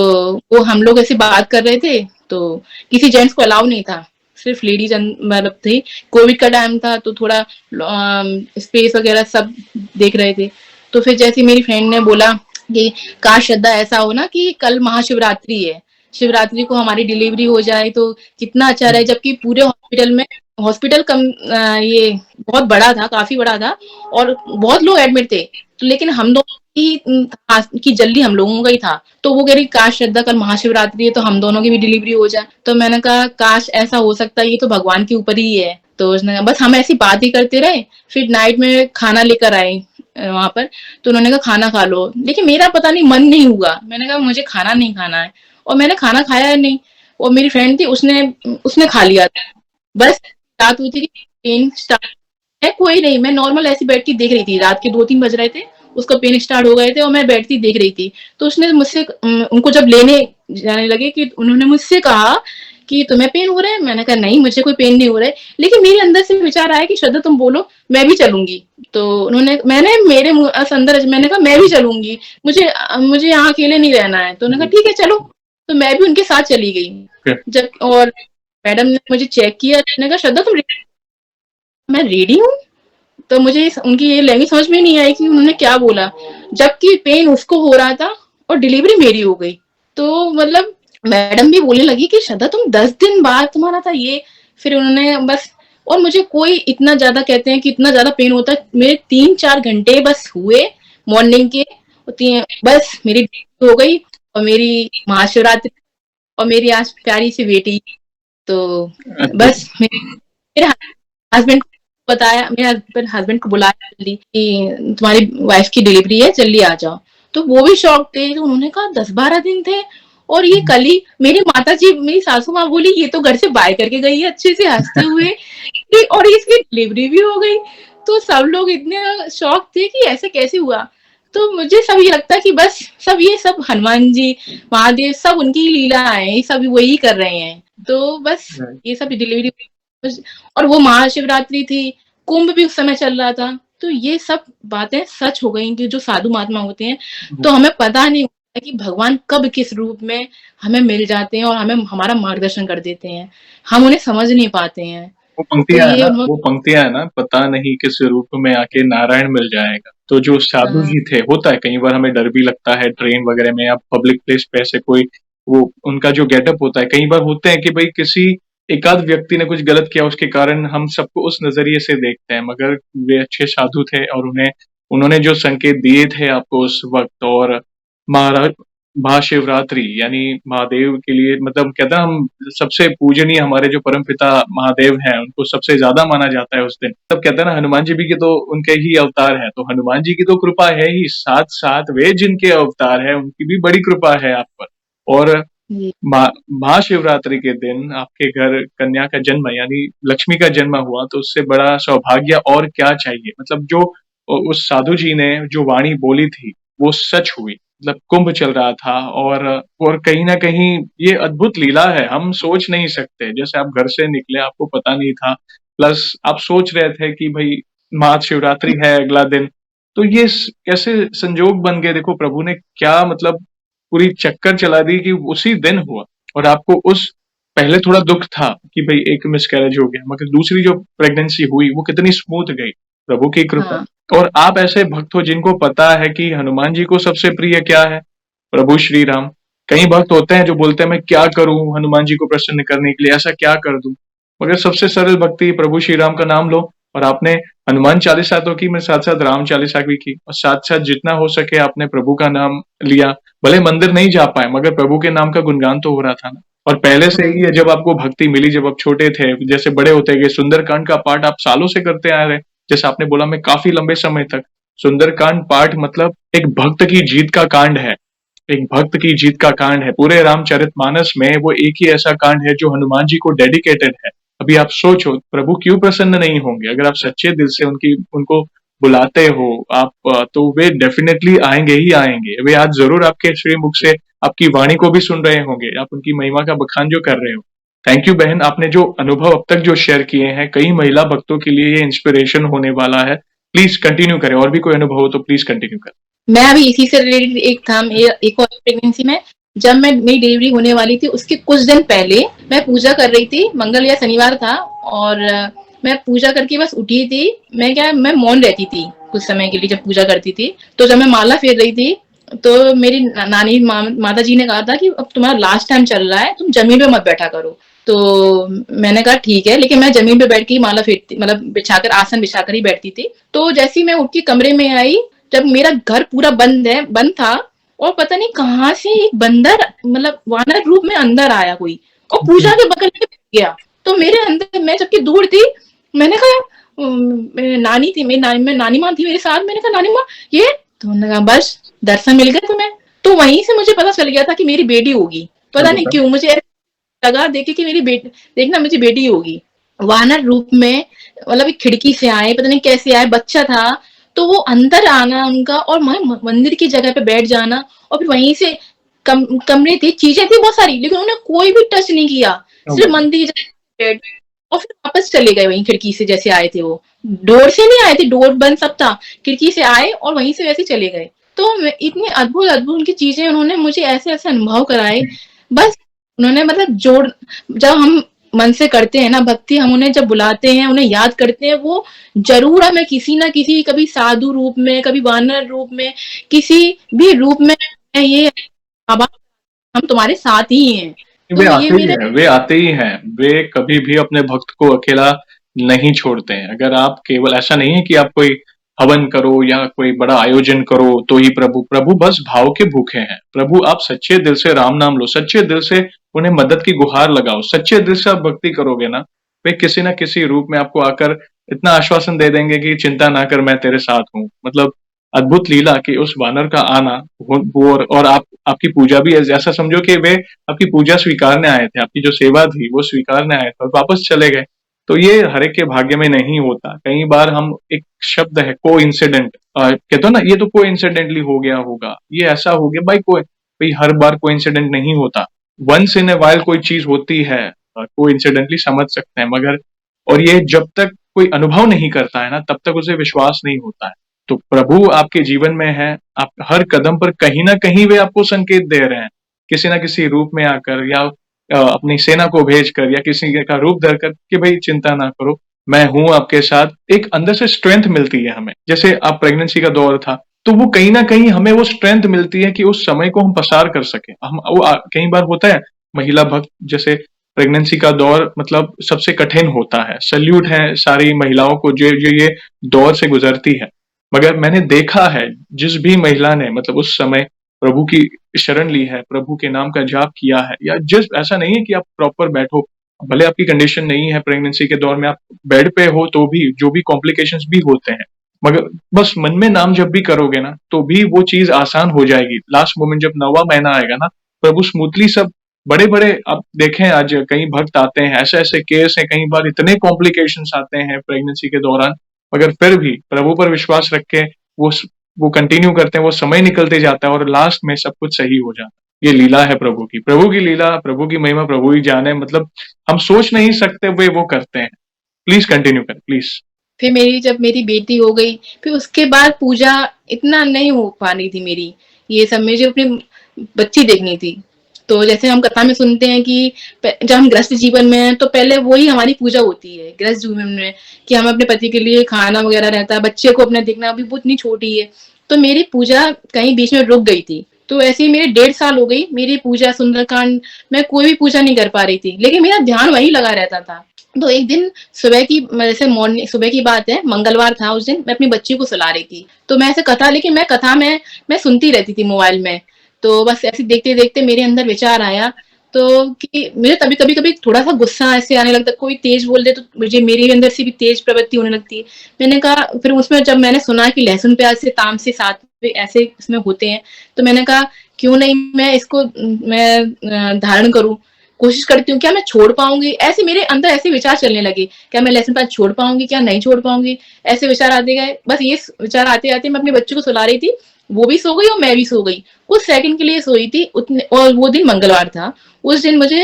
वो हम लोग ऐसे बात कर रहे थे, तो किसी जेंट्स को अलाउ नहीं था, सिर्फ लेडीज मतलब थी। कोविड का टाइम था, तो थोड़ा स्पेस वगैरह सब देख रहे थे। तो फिर जैसे मेरी फ्रेंड ने बोला कि काश श्रद्धा ऐसा हो ना कि कल महाशिवरात्रि है, शिवरात्रि को हमारी डिलीवरी हो जाए तो कितना अच्छा रहे। जबकि पूरे हॉस्पिटल कम ये बहुत बड़ा था, काफी बड़ा था, और बहुत लोग एडमिट थे, तो लेकिन हम दोनों की जल्दी हम लोगों का ही था। तो वो कह रही काश श्रद्धा कल महाशिवरात्रि है तो हम दोनों की भी डिलीवरी हो जाए। तो मैंने कहा काश ऐसा हो सकता है, ये तो भगवान के ऊपर ही है। तो उसने कहा बस हम ऐसी बात ही करते रहे। फिर नाइट में खाना लेकर आए वहां पर, तो उन्होंने कहा खाना खा लो, लेकिन मेरा पता नहीं मन नहीं हुआ। मैंने कहा मुझे खाना नहीं खाना है, और मैंने खाना खाया नहीं। और मेरी फ्रेंड थी, उसने उसने खा लिया था। बस रात हुई थी, पेन स्टार्ट है, कोई नहीं, मैं नॉर्मल ऐसी बैठती देख रही थी, रात के 2-3 बज रहे थे, उसको पेन स्टार्ट हो गए थे, और मैं बैठती देख रही थी। तो उसने मुझसे उनको जब लेने जाने लगे, कि उन्होंने मुझसे कहा कि तुम्हें पेन हो रहा है। मैंने कहा नहीं, मुझे कोई पेन नहीं हो रहा है, लेकिन मेरे अंदर से विचार आया कि श्रद्धा तुम बोलो, मैं भी चलूंगी। तो मैंने मेरे अंदर मैंने कहा मैं भी चलूंगी, मुझे यहाँ अकेले नहीं रहना है। तो उन्होंने कहा ठीक है चलो। तो मैं भी उनके साथ चली गई। जब और मैडम ने मुझे चेक किया, मैंने कहा श्रद्धा तुम, मैं रेडी हूँ। तो मुझे उनकी ये लैंग्वेज समझ में नहीं आई कि उन्होंने क्या बोला, जबकि पेन उसको हो रहा था और डिलीवरी मेरी हो गई। तो मतलब मैडम भी बोलने लगी कि श्रद्धा तुम 10 दिन बाद तुम्हारा था ये। फिर उन्होंने बस, और मुझे कोई इतना ज्यादा, कहते हैं कि इतना ज्यादा पेन होता है, मेरे 3-4 घंटे बस हुए मॉर्निंग के, बस मेरी डिलीवरी हो गई, और मेरी महाशिवरात्रि, और मेरी आज प्यारी सी बेटी। तो बस मेरे हस्बैंड को बताया, मेरे हस्बैंड को बुलाया जल्दी कि तुम्हारी वाइफ की डिलीवरी है, जल्दी आ जाओ। तो वो भी शॉक थे, तो उन्होंने कहा 10-12 दिन थे, और ये कल ही मेरी माता जी, मेरी सासू माँ बोली ये तो घर से बाय करके गई है अच्छे से हंसते हुए, और इसकी डिलीवरी भी हो गई। तो सब लोग इतने शॉक थे कि ऐसे कैसे हुआ। तो मुझे सब ये लगता है कि बस ये सब हनुमान जी, महादेव, सब उनकी लीलाएं, ये सब वही कर रहे हैं। तो बस ये सब डिलीवरी, और वो महाशिवरात्रि थी, कुंभ भी उस समय चल रहा था। तो ये सब बातें सच हो गई कि जो साधु महात्मा होते हैं, तो हमें पता नहीं होता कि भगवान कब किस रूप में हमें मिल जाते हैं और हमें हमारा मार्गदर्शन कर देते हैं, हम उन्हें समझ नहीं पाते हैं। वो पंक्तियां है ना, वो पंक्तियां है ना, पता नहीं किस रूप में आके नारायण मिल जाएगा। तो जो साधु जी थे, होता है कई बार हमें डर भी लगता है ट्रेन वगैरह में या पब्लिक प्लेस पे, ऐसे कोई वो उनका जो गेटअप होता है, कई बार होते हैं कि भाई किसी एकाध व्यक्ति ने कुछ गलत किया, उसके कारण हम सबको उस नजरिए से देखते हैं, मगर वे अच्छे साधु थे और उन्होंने जो संकेत दिए थे आपको उस वक्त, और महाराज महाशिवरात्रि यानी महादेव के लिए मतलब कहते हैं हम सबसे पूजनीय हमारे जो परमपिता महादेव हैं उनको सबसे ज्यादा माना जाता है उस दिन। तब कहते हैं ना हनुमान जी भी के तो उनके ही अवतार हैं, तो हनुमान जी की तो कृपा है ही, साथ साथ वे जिनके अवतार हैं उनकी भी बड़ी कृपा है आप पर। और जी। महाशिवरात्रि के दिन आपके घर कन्या का जन्म यानी लक्ष्मी का जन्म हुआ तो उससे बड़ा सौभाग्य और क्या चाहिए। मतलब जो उस साधु जी ने जो वाणी बोली थी वो सच हुई। मतलब कुंभ चल रहा था और कहीं ना कहीं ये अद्भुत लीला है, हम सोच नहीं सकते। जैसे आप घर से निकले आपको पता नहीं था, प्लस आप सोच रहे थे कि भाई महाशिवरात्रि है अगला दिन, तो ये कैसे संजोग बन गए। देखो प्रभु ने क्या मतलब पूरी चक्कर चला दी कि उसी दिन हुआ। और आपको उस पहले थोड़ा दुख था कि भाई एक मिसकैरेज हो गया, मगर दूसरी जो प्रेगनेंसी हुई वो कितनी स्मूथ गई, प्रभु की कृपा। हाँ। और आप ऐसे भक्त हो जिनको पता है कि हनुमान जी को सबसे प्रिय क्या है, प्रभु श्री राम। कई भक्त होते हैं जो बोलते हैं मैं क्या करूं हनुमान जी को प्रसन्न करने के लिए, ऐसा क्या कर दूं। मगर सबसे सरल भक्ति प्रभु श्री राम का नाम लो। और आपने हनुमान चालीसा तो की, मैं साथ साथ राम चालीसा भी की, और साथ साथ जितना हो सके आपने प्रभु का नाम लिया। भले मंदिर नहीं जा पाए मगर प्रभु के नाम का गुणगान तो हो रहा था ना। और पहले से ही है, जब आपको भक्ति मिली जब आप छोटे थे, जैसे बड़े होते गए सुंदरकांड का पाठ आप सालों से करते आ रहे। जैसे आपने बोला मैं काफी लंबे समय तक, सुंदरकांड पाठ मतलब एक भक्त की जीत का कांड है। एक भक्त की जीत का कांड है। पूरे रामचरितमानस में वो एक ही ऐसा कांड है जो हनुमान जी को डेडिकेटेड है। अभी आप सोचो प्रभु क्यों प्रसन्न नहीं होंगे अगर आप सच्चे दिल से उनकी उनको बुलाते हो आप, तो वे डेफिनेटली आएंगे ही आएंगे। वे आज जरूर आपके श्रीमुख से आपकी वाणी को भी सुन रहे होंगे, आप उनकी महिमा का बखान जो कर रहे हो। थैंक यू बहन, आपने जो अनुभव अब तक जो शेयर किए हैं कई महिला भक्तों के लिए ये इंस्पिरेशन होने वाला है। प्लीज कंटिन्यू करें, और भी कोई अनुभव हो तो प्लीज कंटिन्यू करें। मैं अभी इसी से रिलेटेड एक और प्रेगनेंसी में, जब मैं मेरी डिलीवरी होने वाली थी उसके कुछ दिन पहले मैं पूजा कर रही थी, मंगल या शनिवार था, और मैं पूजा करके बस उठी थी। मैं मौन रहती थी कुछ समय के लिए जब पूजा करती थी। तो जब मैं माला फेर रही थी तो मेरी नानी माता जी ने कहा था कि अब तुम्हारा लास्ट टाइम चल रहा है, तुम जमीन पे मत बैठा करो। तो मैंने कहा ठीक है, लेकिन मैं जमीन पे बैठ के माला फेरती, मतलब बिछाकर, आसन बिछाकर ही बैठती थी। तो जैसे ही मैं उठ के कमरे में आई, जब मेरा घर पूरा बंद था, और पता नहीं कहाँ से एक बंदर, मतलब वानर रूप में अंदर आया कोई, और पूजा के बगल में गया। तो मेरे अंदर, मैं जबकि दूर थी, मैंने कहा नानी थी, मेरी नानी माँ थी मेरे साथ। मैंने कहा नानी माँ ये, तो उन्होंने कहा बस दर्शन मिल गए तुम्हें। तो वहीं से मुझे पता चल गया था कि मेरी बेटी होगी। पता नहीं क्यों मुझे लगा देखे कि मेरी बेटी, देखना मुझे बेटी होगी। वानर रूप में, मतलब एक खिड़की से आए, पता नहीं कैसे आए, बच्चा था। तो वो अंदर आना उनका, और मंदिर की जगह पे बैठ जाना, और फिर वहीं से कमरे थे, चीजें थी बहुत सारी, लेकिन उन्होंने कोई भी टच नहीं किया, सिर्फ मंदिर की जगह बैठ, और फिर वापस चले गए वहीं खिड़की से जैसे आए थे। वो डोर से नहीं आए थे, डोर बंद सब था, खिड़की से आए और वहीं से वैसे चले गए। तो इतनी अद्भुत अद्भुत उनकी चीजें, उन्होंने मुझे ऐसे ऐसे अनुभव कराए। बस उन्होंने, मतलब जोड़, जब हम मन से करते हैं ना भक्ति, हम उन्हें जब बुलाते हैं, उन्हें याद करते हैं, वो जरूर हमें किसी ना किसी, कभी साधु रूप में, कभी वानर रूप में, किसी भी रूप में, ये बाबा हम तुम्हारे साथ ही हैं। वे तो ये आते ही मेरे, हैं, वे आते ही हैं। वे कभी भी अपने भक्त को अकेला नहीं छोड़ते हैं। अगर आप केवल, ऐसा नहीं है कि आप कोई हवन करो या कोई बड़ा आयोजन करो तो ही प्रभु, प्रभु बस भाव के भूखे हैं। प्रभु आप सच्चे दिल से राम नाम लो, सच्चे दिल से उन्हें मदद की गुहार लगाओ, सच्चे दिल से आप भक्ति करोगे ना, वे किसी ना किसी रूप में आपको आकर इतना आश्वासन दे देंगे कि चिंता ना कर मैं तेरे साथ हूँ। मतलब अद्भुत लीला कि उस वानर का आना, वो और आप आपकी पूजा भी ऐसा समझो कि वे आपकी पूजा स्वीकारने आए थे, आपकी जो सेवा थी वो स्वीकारने आए थे और वापस चले गए। तो ये हर एक के भाग्य में नहीं होता। कई बार हम, एक शब्द है को इंसिडेंट, कहते हो ना ये तो को इंसिडेंटली हो गया होगा, ये ऐसा हो गया, भाई हर बार को इंसिडेंट नहीं होता। वंस इन ए वाइल कोई चीज होती है, को इंसिडेंटली समझ सकते हैं, मगर और ये जब तक कोई अनुभव नहीं करता है ना तब तक उसे विश्वास नहीं होता है। तो प्रभु आपके जीवन में है, आप हर कदम पर कहीं ना कहीं वे आपको संकेत दे रहे हैं, किसी ना किसी रूप में आकर, या अपनी सेना को भेजकर, या किसी का रूप धरकर कि भाई चिंता ना करो मैं हूं आपके साथ। एक अंदर से स्ट्रेंथ मिलती है हमें। जैसे आप प्रेगनेंसी का दौर था तो वो कहीं ना कहीं हमें वो स्ट्रेंथ मिलती है कि उस समय को हम पसार कर सके। हम वो कई बार होता है महिला भक्त, जैसे प्रेगनेंसी का दौर मतलब सबसे कठिन होता है। सल्यूट है सारी महिलाओं को जो जो ये दौर से गुजरती है। मगर मैंने देखा है जिस भी महिला ने मतलब उस समय प्रभु की शरण ली है, प्रभु के नाम का जाप किया है, या जस्ट ऐसा नहीं है कि आप प्रॉपर बैठो, भले आपकी कंडीशन नहीं है प्रेगनेंसी के दौर में, आप बेड पे हो तो भी जो भी कॉम्प्लिकेशंस भी होते हैं, मगर बस मन में नाम जब भी करोगे ना तो भी वो चीज आसान हो जाएगी। लास्ट मोमेंट जब 9वां महीना आएगा ना, प्रभु स्मूथली सब बड़े बड़े, आप देखें आज कई भक्त आते हैं, ऐसे ऐसे केस हैं, कई बार इतने कॉम्प्लिकेशंस आते हैं प्रेगनेंसी के दौरान, मगर फिर भी प्रभु पर विश्वास रख के वो वो कंटिन्यू करते हैं, वो समय निकलते जाता है और लास्ट में सब कुछ सही हो जाता है। ये लीला है प्रभु की, प्रभु की लीला, प्रभु की महिमा प्रभु ही जाने, मतलब हम सोच नहीं सकते वे वो करते हैं। प्लीज कंटिन्यू करें प्लीज। फिर जब मेरी बेटी हो गई, फिर उसके बाद पूजा इतना नहीं हो पा रही थी मेरी। ये सब मुझे अपनी बच्ची देखनी थी। तो जैसे हम कथा में सुनते हैं कि जब हम गृहस्थ जीवन में हैं तो पहले वही हमारी पूजा होती है गृहस्थ जीवन में, कि हम अपने पति के लिए खाना वगैरह रहता है, बच्चे को अपना देखना, अभी वो इतनी छोटी है। तो मेरी पूजा कहीं बीच में रुक गई थी। तो ऐसे ही मेरे 1.5 साल हो गई मेरी पूजा सुंदरकांड, मैं कोई भी पूजा नहीं कर पा रही थी, लेकिन मेरा ध्यान वही लगा रहता था। तो एक दिन सुबह की, जैसे मॉर्निंग सुबह की बात है, मंगलवार था उस दिन, मैं अपनी बच्ची को सुला रही थी। तो मैं ऐसे कथा, लेकिन मैं कथा में मैं सुनती रहती थी मोबाइल में। तो बस ऐसे देखते देखते मेरे अंदर विचार आया, तो कि मुझे तभी कभी कभी थोड़ा सा गुस्सा ऐसे आने लगता, कोई तेज बोल दे तो मुझे मेरे अंदर से भी तेज प्रवृत्ति होने लगती है। मैंने कहा, फिर उसमें जब मैंने सुना कि लहसुन प्याज से तामसिक सात्विक ऐसे इसमें होते हैं, तो मैंने कहा क्यों नहीं मैं इसको मैं धारण करूं, कोशिश करती हूँ, क्या मैं छोड़ पाऊंगी। ऐसे मेरे अंदर ऐसे विचार चलने लगे, क्या मैं लहसुन प्याज छोड़ पाऊंगी, क्या नहीं छोड़ पाऊंगी, ऐसे विचार आते गए। बस ये विचार आते आते मैं अपने बच्चे को सुला रही थी, वो भी सो गई और मैं भी सो गई। कुछ सेकंड के लिए सोई थी उतने, और वो दिन मंगलवार था। उस दिन मुझे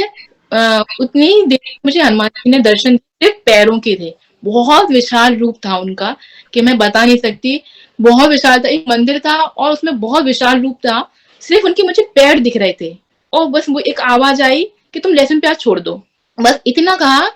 उतनी देर में मुझे हनुमान जी ने दर्शन दिए, सिर्फ पैरों के थे। बहुत विशाल रूप था उनका कि मैं बता नहीं सकती। बहुत विशाल था, एक मंदिर था और उसमें बहुत विशाल रूप था, सिर्फ उनके मुझे पैर दिख रहे थे। और बस वो एक आवाज आई कि तुम लहसुन प्याज छोड़ दो, बस इतना कहा।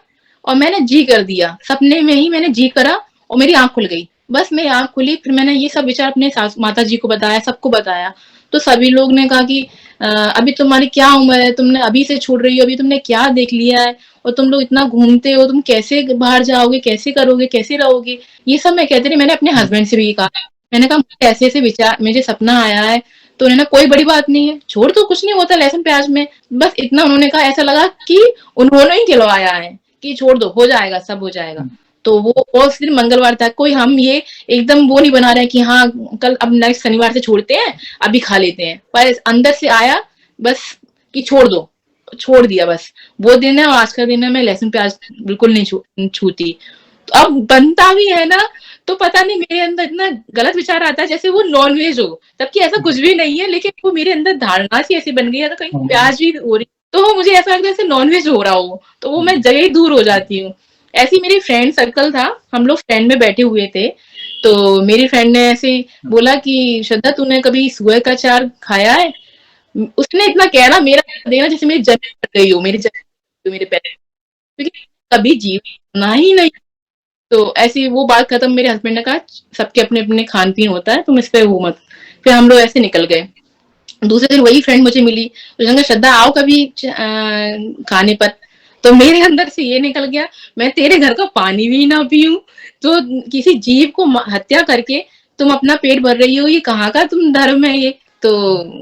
और मैंने जी कर दिया, सपने में ही मैंने जी करा और मेरी आंख खुल गई। बस मेरी आंख खुली, फिर मैंने ये सब विचार अपने माता जी को बताया, सबको बताया। तो सभी लोग ने कहा कि अभी तुम्हारी क्या उम्र है, तुमने अभी से छोड़ रही हो, अभी तुमने क्या देख लिया है, और तुम लोग इतना घूमते हो, तुम कैसे बाहर जाओगे, कैसे करोगे, कैसे रहोगे। ये सब मैं कहती रही। मैंने अपने हस्बैंड से भी कहा, मैंने कहा मुझे ऐसे ऐसे विचार, मुझे सपना आया है। तो उन्होंने, कोई बड़ी बात नहीं है, छोड़ तो कुछ नहीं होता लहसुन प्याज में, बस इतना उन्होंने कहा। ऐसा लगा कि उन्होंने ही खिलवाया है कि छोड़ दो, हो जाएगा, सब हो जाएगा। तो वो उस दिन मंगलवार था, कोई हम ये एकदम वो नहीं बना रहे कि हाँ कल अब नेक्स्ट शनिवार से छोड़ते हैं, अभी खा लेते हैं, पर अंदर से आया बस कि छोड़ दो, छोड़ दिया बस। वो दिन है और आज का दिन है, मैं लहसुन प्याज बिल्कुल नहीं छूती। तो अब बनता भी है ना, तो पता नहीं मेरे अंदर इतना गलत विचार आता है जैसे वो नॉनवेज हो, जबकि ऐसा कुछ भी नहीं है, लेकिन वो मेरे अंदर धारणा सी ऐसी बन गई है, तो कहीं प्याज भी हो रही, तो मुझे ऐसा लगता है जैसे नॉनवेज हो रहा हो, तो वो मैं जगह ही दूर हो जाती हूँ। ऐसी मेरी फ्रेंड सर्कल था, हम लोग फ्रेंड में बैठे हुए थे। तो मेरी फ्रेंड ने ऐसे बोला कि श्रद्धा तूने कभी सुअर का चार खाया है। उसने इतना कहना, मेरा देना जैसे मेरी जमीन पड़ गई हो, मेरी जमीन मेरे पैर, क्योंकि कभी जीव सुना ही नहीं। तो ऐसी वो बात खत्म, मेरे हस्बैंड ने कहा सबके अपने अपने खान पीन होता है, तुम इस पे वो मत। फिर हम लोग ऐसे निकल गए। दूसरे दिन वही फ्रेंड मुझे मिली, तो उसने कहा श्रद्धा आओ कभी खाने पर। तो मेरे अंदर से ये निकल गया, मैं तेरे घर का पानी भी ना पीऊं, तो किसी जीव को हत्या करके तुम अपना पेट भर रही हो, ये कहाँ का तुम धर्म है ये। तो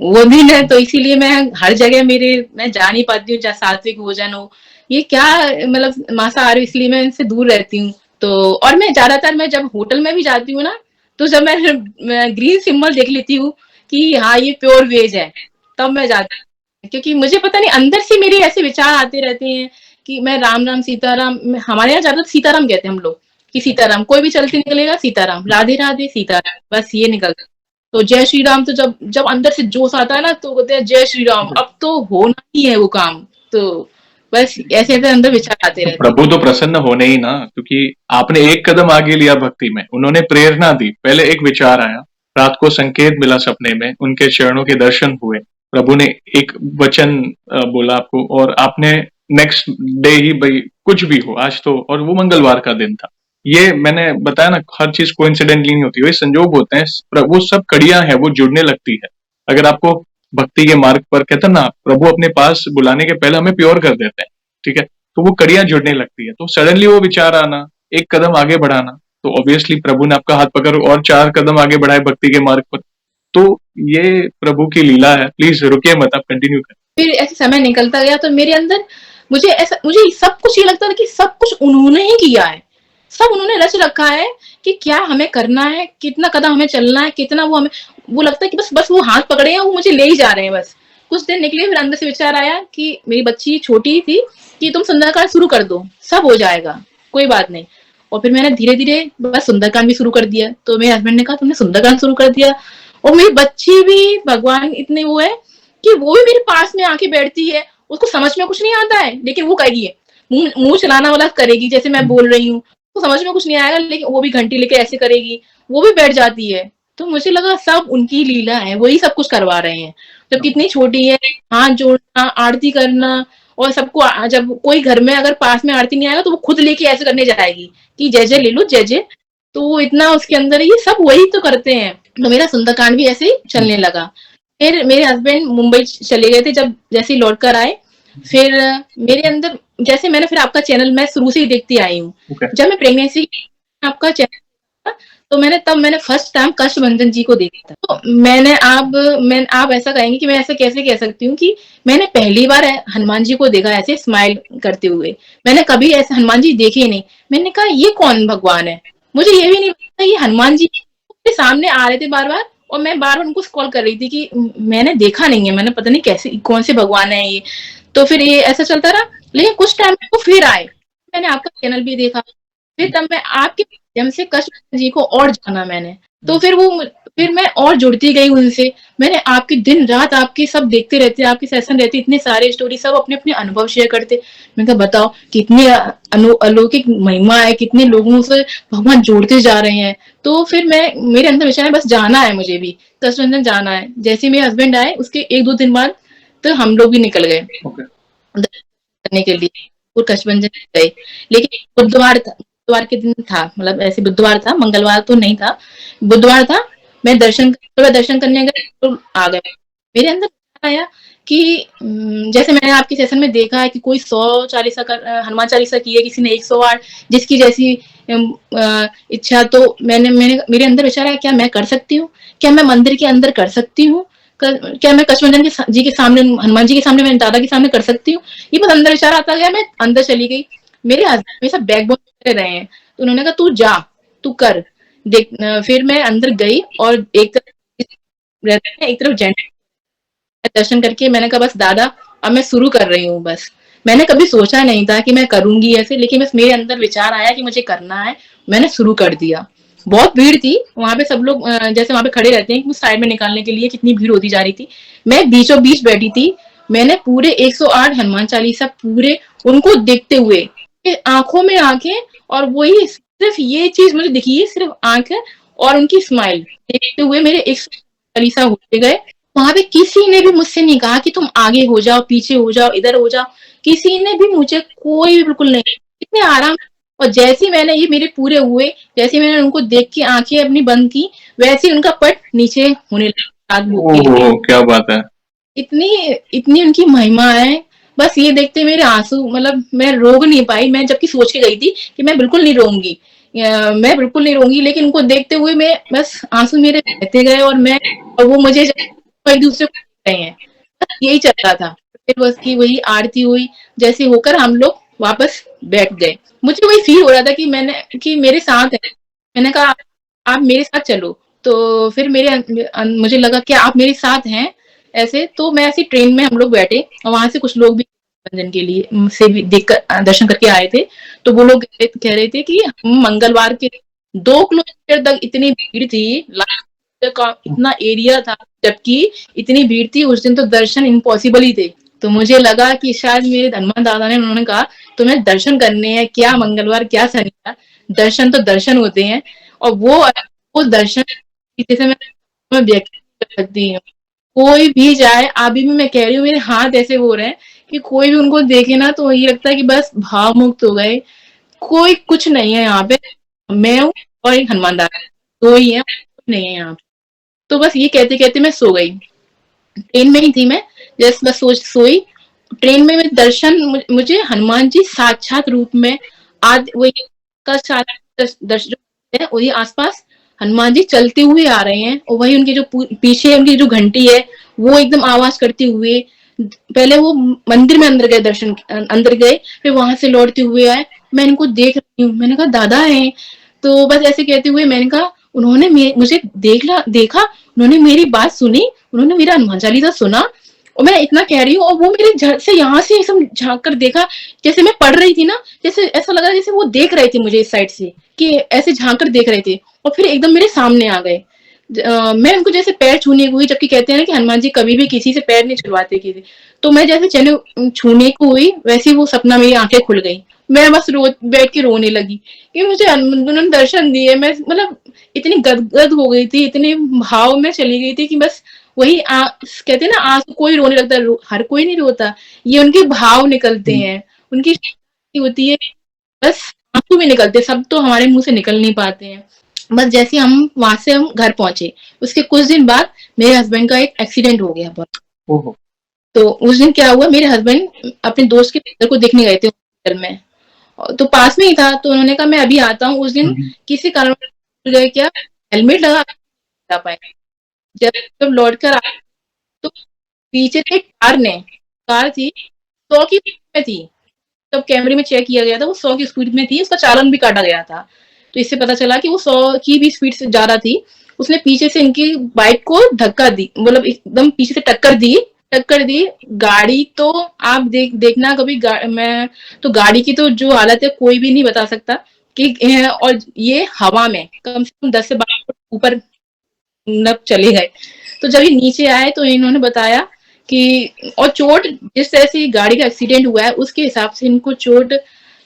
वो दिन है, तो इसीलिए मैं हर जगह मैं जा नहीं पाती हूँ जहाँ सात्विक भोजन हो, ये क्या मतलब मांसाहार, इसलिए मैं इनसे दूर रहती हूँ। तो और मैं ज्यादातर, मैं जब होटल में भी जाती हूँ ना, तो जब मैं ग्रीन सिंबल देख लेती हूँ कि हाँ ये प्योर वेज है, तब मैं जाती हूँ। क्योंकि मुझे पता नहीं, अंदर से मेरे ऐसे विचार आते रहते हैं कि मैं राम राम सीताराम, हमारे यहाँ ज्यादा सीताराम कहते हैं हम लोग, कि सीताराम, कोई भी चलते निकलेगा सीताराम, राधे राधे सीताराम, बस ये निकलता। तो जय श्री राम, तो जब जब अंदर से जोश आता है ना, तो कहते हैं जय श्री राम, अब तो होना ही है वो काम। तो बस ऐसे ऐसे अंदर विचार आते तो रहते हैं। प्रभु तो प्रसन्न होने ही ना, क्योंकि आपने एक कदम आगे लिया भक्ति में, उन्होंने प्रेरणा दी, पहले एक विचार आया, रात को संकेत मिला सपने में, उनके चरणों के दर्शन हुए, प्रभु ने एक वचन बोला आपको, और आपने नेक्स्ट डे ही, भाई कुछ भी हो आज तो, और वो मंगलवार का दिन था। ये मैंने बताया ना, हर चीज कोइंसिडेंटली नहीं होती, वही संजोग होते हैं, वो सब कड़ियां हैं, वो जुड़ने लगती है। अगर आपको भक्ति के मार्ग पर, कहते हैं ना, प्रभु अपने पास बुलाने के पहले हमें प्योर कर देते हैं, ठीक है, तो वो कड़ियां जुड़ने लगती है। तो सडनली वो विचार आना, एक कदम आगे बढ़ाना, तो ऑब्वियसली प्रभु ने आपका हाथ पकड़ और 4 कदम आगे बढ़ाए भक्ति के मार्ग पर। तो ये प्रभु की लीला है। प्लीज रुकिए मत, आप कंटिन्यू करें। फिर ऐसे समय निकलता गया तो मेरे अंदर मुझे सब कुछ ये लगता था कि सब कुछ उन्होंने ही किया है, सब उन्होंने रच रखा है कि क्या हमें करना है, कितना कदम हमें चलना है, कितना वो लगता है कि बस बस वो हाथ पकड़े हैं, वो मुझे ले ही जा रहे हैं बस। कुछ दिन निकले, फिर अंदर से विचार आया कि मेरी बच्ची छोटी थी कि तुम सुंदरकांड शुरू कर दो, सब हो जाएगा, कोई बात नहीं। और फिर मैंने धीरे धीरे बस सुंदरकांड भी शुरू कर दिया। तो मेरे हस्बैंड ने कहा तुमने सुंदरकांड शुरू कर दिया, और मेरी बच्ची भी भगवान इतने वो है कि वो भी मेरे पास में आके बैठती है, उसको समझ में कुछ नहीं आता है लेकिन वो कहेगी, मुंह चलाना वाला करेगी, जैसे मैं बोल रही हूँ तो समझ में कुछ नहीं आएगा, लेकिन वो भी घंटी लेके ऐसे करेगी, वो भी बैठ जाती है। तो मुझे लगा सब उनकी लीला है, वही सब कुछ करवा रहे हैं। जब कितनी छोटी है, हाथ जोड़ना, आरती करना, और सबको जब कोई घर में अगर पास में आरती नहीं आएगा तो वो खुद लेके ऐसे करने जाएगी कि जय जय ले लो, जय जय। तो वो इतना उसके अंदर, ये सब वही तो करते हैं। तो मेरा सुंदरकांड भी ऐसे ही चलने लगा। फिर मेरे हस्बैंड मुंबई चले गए थे, जब जैसे ही लौट कर आए, फिर मेरे अंदर, जैसे मैंने फिर आपका चैनल मैं शुरू से ही देखती आई हूँ। जब मैं प्रेगनेंसी आपका चैनल था, तो मैंने फर्स्ट टाइम कष्टभंजन जी को देखा था। तो आप ऐसा कहेंगे कि मैं ऐसा कैसे कह सकती हूँ कि मैंने पहली बार हनुमान जी को देखा ऐसे स्माइल करते हुए। मैंने कभी ऐसे हनुमान जी देखे ही नहीं। मैंने कहा ये कौन भगवान है, मुझे ये भी नहीं पता ये हनुमान जी के सामने आ रहे थे बार बार, और मैं बार बार उनको कॉल कर रही थी कि मैंने देखा नहीं है, मैंने पता नहीं कैसे कौन से भगवान है ये। तो फिर ये ऐसा चलता रहा, लेकिन कुछ टाइम में वो फिर आए, मैंने आपका चैनल भी देखा, फिर तब मैं आपके माध्यम से कृष्ण जी को और जाना मैंने। तो फिर मैं और जुड़ती गई उनसे। मैंने आपके दिन रात आपके सब देखते रहते, आपके सेशन रहते, इतने सारे स्टोरी, सब अपने अपने अनुभव शेयर करते। मैं कहा बताओ कितनी अलौकिक महिमा है, कितने लोगों से भगवान जोड़ते जा रहे हैं। तो फिर मेरे अंदर विचार है बस जाना है, मुझे भी कष्टभंजन जाना है। जैसे मेरे हस्बैंड आए उसके 1-2 दिन बाद तो हम लोग भी निकल गए करने के लिए, और कष्टभंजन गए। लेकिन बुधवार के दिन था, मतलब ऐसे बुधवार था, मंगलवार तो नहीं था, बुधवार था। मैं दर्शन करने गए तो आ गए। मेरे अंदर आया कि जैसे मैंने आपके सेशन में देखा है कि कोई 100 चालीसा हनुमान चालीसा की है, किसी ने 108, जिसकी जैसी इच्छा। तो मेरे अंदर विचार आया क्या मैं कर सकती हूँ, क्या मैं मंदिर के अंदर कर सकती हूँ, क्या मैं कष्टभंजन जी के सामने, हनुमान जी के सामने, मेरे दादा के सामने कर सकती हूँ। ये बस अंदर विचार आता गया, मैं अंदर चली गई। मेरे हस्बैंड हमेशा बैकबोन रहे हैं, तो उन्होंने कहा तू जा, तू कर देख। फिर मैं अंदर गई और एक तरफ रहते हैं, एक तरफ जेंट्स, दर्शन करके मैंने कहा बस दादा अब मैं शुरू कर रही हूँ। बस मैंने कभी सोचा नहीं था कि मैं करूंगी ऐसे, लेकिन बस मेरे अंदर विचार आया कि मुझे करना है, मैंने शुरू कर दिया। बहुत भीड़ थी वहां पे, सब लोग जैसे वहां पे खड़े रहते हैं कि साइड में निकालने के लिए, कितनी भीड़ होती जा रही थी। मैं बीचों बीच बैठी थी। मैंने पूरे 108 हनुमान चालीसा पूरे उनको देखते हुए, आंखों में आंखें, और वही सिर्फ ये चीज मुझे दिखी है, सिर्फ आंखें और उनकी स्माइल देखते हुए मेरे 108 चालीसा होते गए। वहां पे किसी ने भी मुझसे नहीं कहा कि तुम आगे हो जाओ, पीछे हो जाओ, इधर हो जाओ, किसी ने भी मुझे, कोई भी बिल्कुल नहीं, इतने आराम। और जैसे ही मैंने ये मेरे पूरे हुए, जैसे मैंने उनको देख के आंखें अपनी बंद की, वैसे ही उनका पट नीचे होने लगा। ओह क्या बात है। इतनी इतनी उनकी महिमा है। बस ये देखते मेरे आंसू, मतलब मैं रो नहीं पाई। मैं जबकि सोच के गई थी कि मैं बिल्कुल नहीं रोऊंगी, मैं बिल्कुल नहीं रोऊंगी, लेकिन उनको देखते हुए मैं बस आंसू मेरे बहते गए, और वो मुझे एक दूसरे को देख रहे हैं, बस यही चल रहा था। फिर बस की वही आरती हुई, जैसे होकर हम लोग वापस बैठ गए। मुझे वही फील हो रहा था कि मेरे साथ है। मैंने कहा आप मेरे साथ चलो। तो फिर मुझे लगा कि आप मेरे साथ हैं ऐसे। तो मैं ऐसी ट्रेन में हम लोग बैठे, और वहां से कुछ लोग भी मनोरंजन के लिए से भी देखकर दर्शन करके आए थे। तो वो लोग कह रहे थे कि हम मंगलवार के 2 किलोमीटर तक इतनी भीड़ थी, का इतना एरिया था, जबकि इतनी भीड़ थी उस दिन, तो दर्शन इम्पॉसिबल ही थे। तो मुझे लगा कि शायद मेरे हनुमान दादा ने, उन्होंने कहा तुम्हें दर्शन करने हैं, क्या मंगलवार क्या शनिवार, दर्शन तो दर्शन होते हैं। और वो दर्शन जैसे मैं व्यक्त कर सकती हूँ। कोई भी जाए, अभी भी मैं कह रही हूँ, मेरे हाथ ऐसे हो रहे हैं कि कोई भी उनको देखे ना तो ये लगता है कि बस भाव मुक्त हो गए। कोई कुछ नहीं है यहाँ पे, मैं हूँ और एक हनुमान दादा, 2 ही है, कुछ नहीं है यहाँ पे। तो बस ये कहते कहते मैं सो गई। ट्रेन में ही थी मैं, जस्ट बस सोई। ट्रेन में मैं दर्शन, मुझे हनुमान जी साक्षात रूप में, आज वही का दर्शन है, वही आसपास हनुमान जी चलते हुए आ रहे हैं और वही उनके जो पीछे उनकी जो घंटी है वो एकदम आवाज करते हुए, पहले वो मंदिर में अंदर गए, दर्शन अंदर गए, फिर वहां से लौटते हुए आए। मैं इनको देख रही हूँ, मैंने कहा दादा है। तो बस ऐसे कहते हुए मैंने कहा, उन्होंने मुझे देखा, उन्होंने मेरी बात सुनी, उन्होंने मेरा हनुमान चालीसा सुना, और मैं इतना कह रही हूँ और वो मेरे झट से यहाँ से एकदम झांक कर देखा, जैसे मैं पढ़ रही थी ना, जैसे ऐसा लगा जैसे वो देख रहे थे मुझे इस साइड से, कि ऐसे झांक कर देख रहे थे, और फिर एकदम मेरे सामने आ गए। मैं उनको जैसे पैर छूने को हुई, जबकि कहते हैं ना कि हनुमान जी कभी भी किसी से पैर नहीं छुड़वाते किसी, तो मैं जैसे चने छूने को हुई, वैसे ही वो सपना मेरी आंखें खुल गई। मैं बस बैठ के रोने लगी कि मुझे उन्होंने दर्शन दिए। मैं मतलब इतनी गदगद हो गई थी, इतने भाव में चली गई थी कि बस वही कहते हैं ना, आंसू कोई रोने लगता है, हर कोई नहीं रोता, ये उनके भाव निकलते हैं, उनकी शक्ति होती है, बस आंसू भी निकलते, सब तो हमारे मुंह से निकल नहीं पाते हैं। बस जैसे हम वहां से हम घर पहुंचे, उसके कुछ दिन बाद मेरे हस्बैंड का एक एक्सीडेंट हो गया बहुत। ओहो। तो उस दिन क्या हुआ, मेरे हस्बैंड अपने दोस्त के पिक्चर को देखने गए थे हॉस्पिटल में, तो पास में ही था, तो उन्होंने कहा मैं अभी आता हूँ। उस दिन किसी कारण भूल गए क्या, हेलमेट लगा आ पाए। जब जब लौट कर आए तो पीछे से कार थी 100 की स्पीड में थी। तब कैमरे में चेक किया गया था, वो 100 की स्पीड में थी, उसका चालान भी काटा गया था। तो इससे पता चला कि वो 100 की भी स्पीड से ज्यादा थी। उसने पीछे से इनकी बाइक को धक्का दी, मतलब एकदम पीछे से टक्कर दी। गाड़ी तो आप देखना कभी, मैं तो गाड़ी की तो जो हालत है कोई भी नहीं बता सकता कि और ये हवा में कम से कम 10 से 12 फुट ऊपर नब चले गए। तो जब ये नीचे आए तो इन्होंने बताया कि, और चोट जिस तरह से गाड़ी का एक्सीडेंट हुआ है उसके हिसाब से इनको चोट,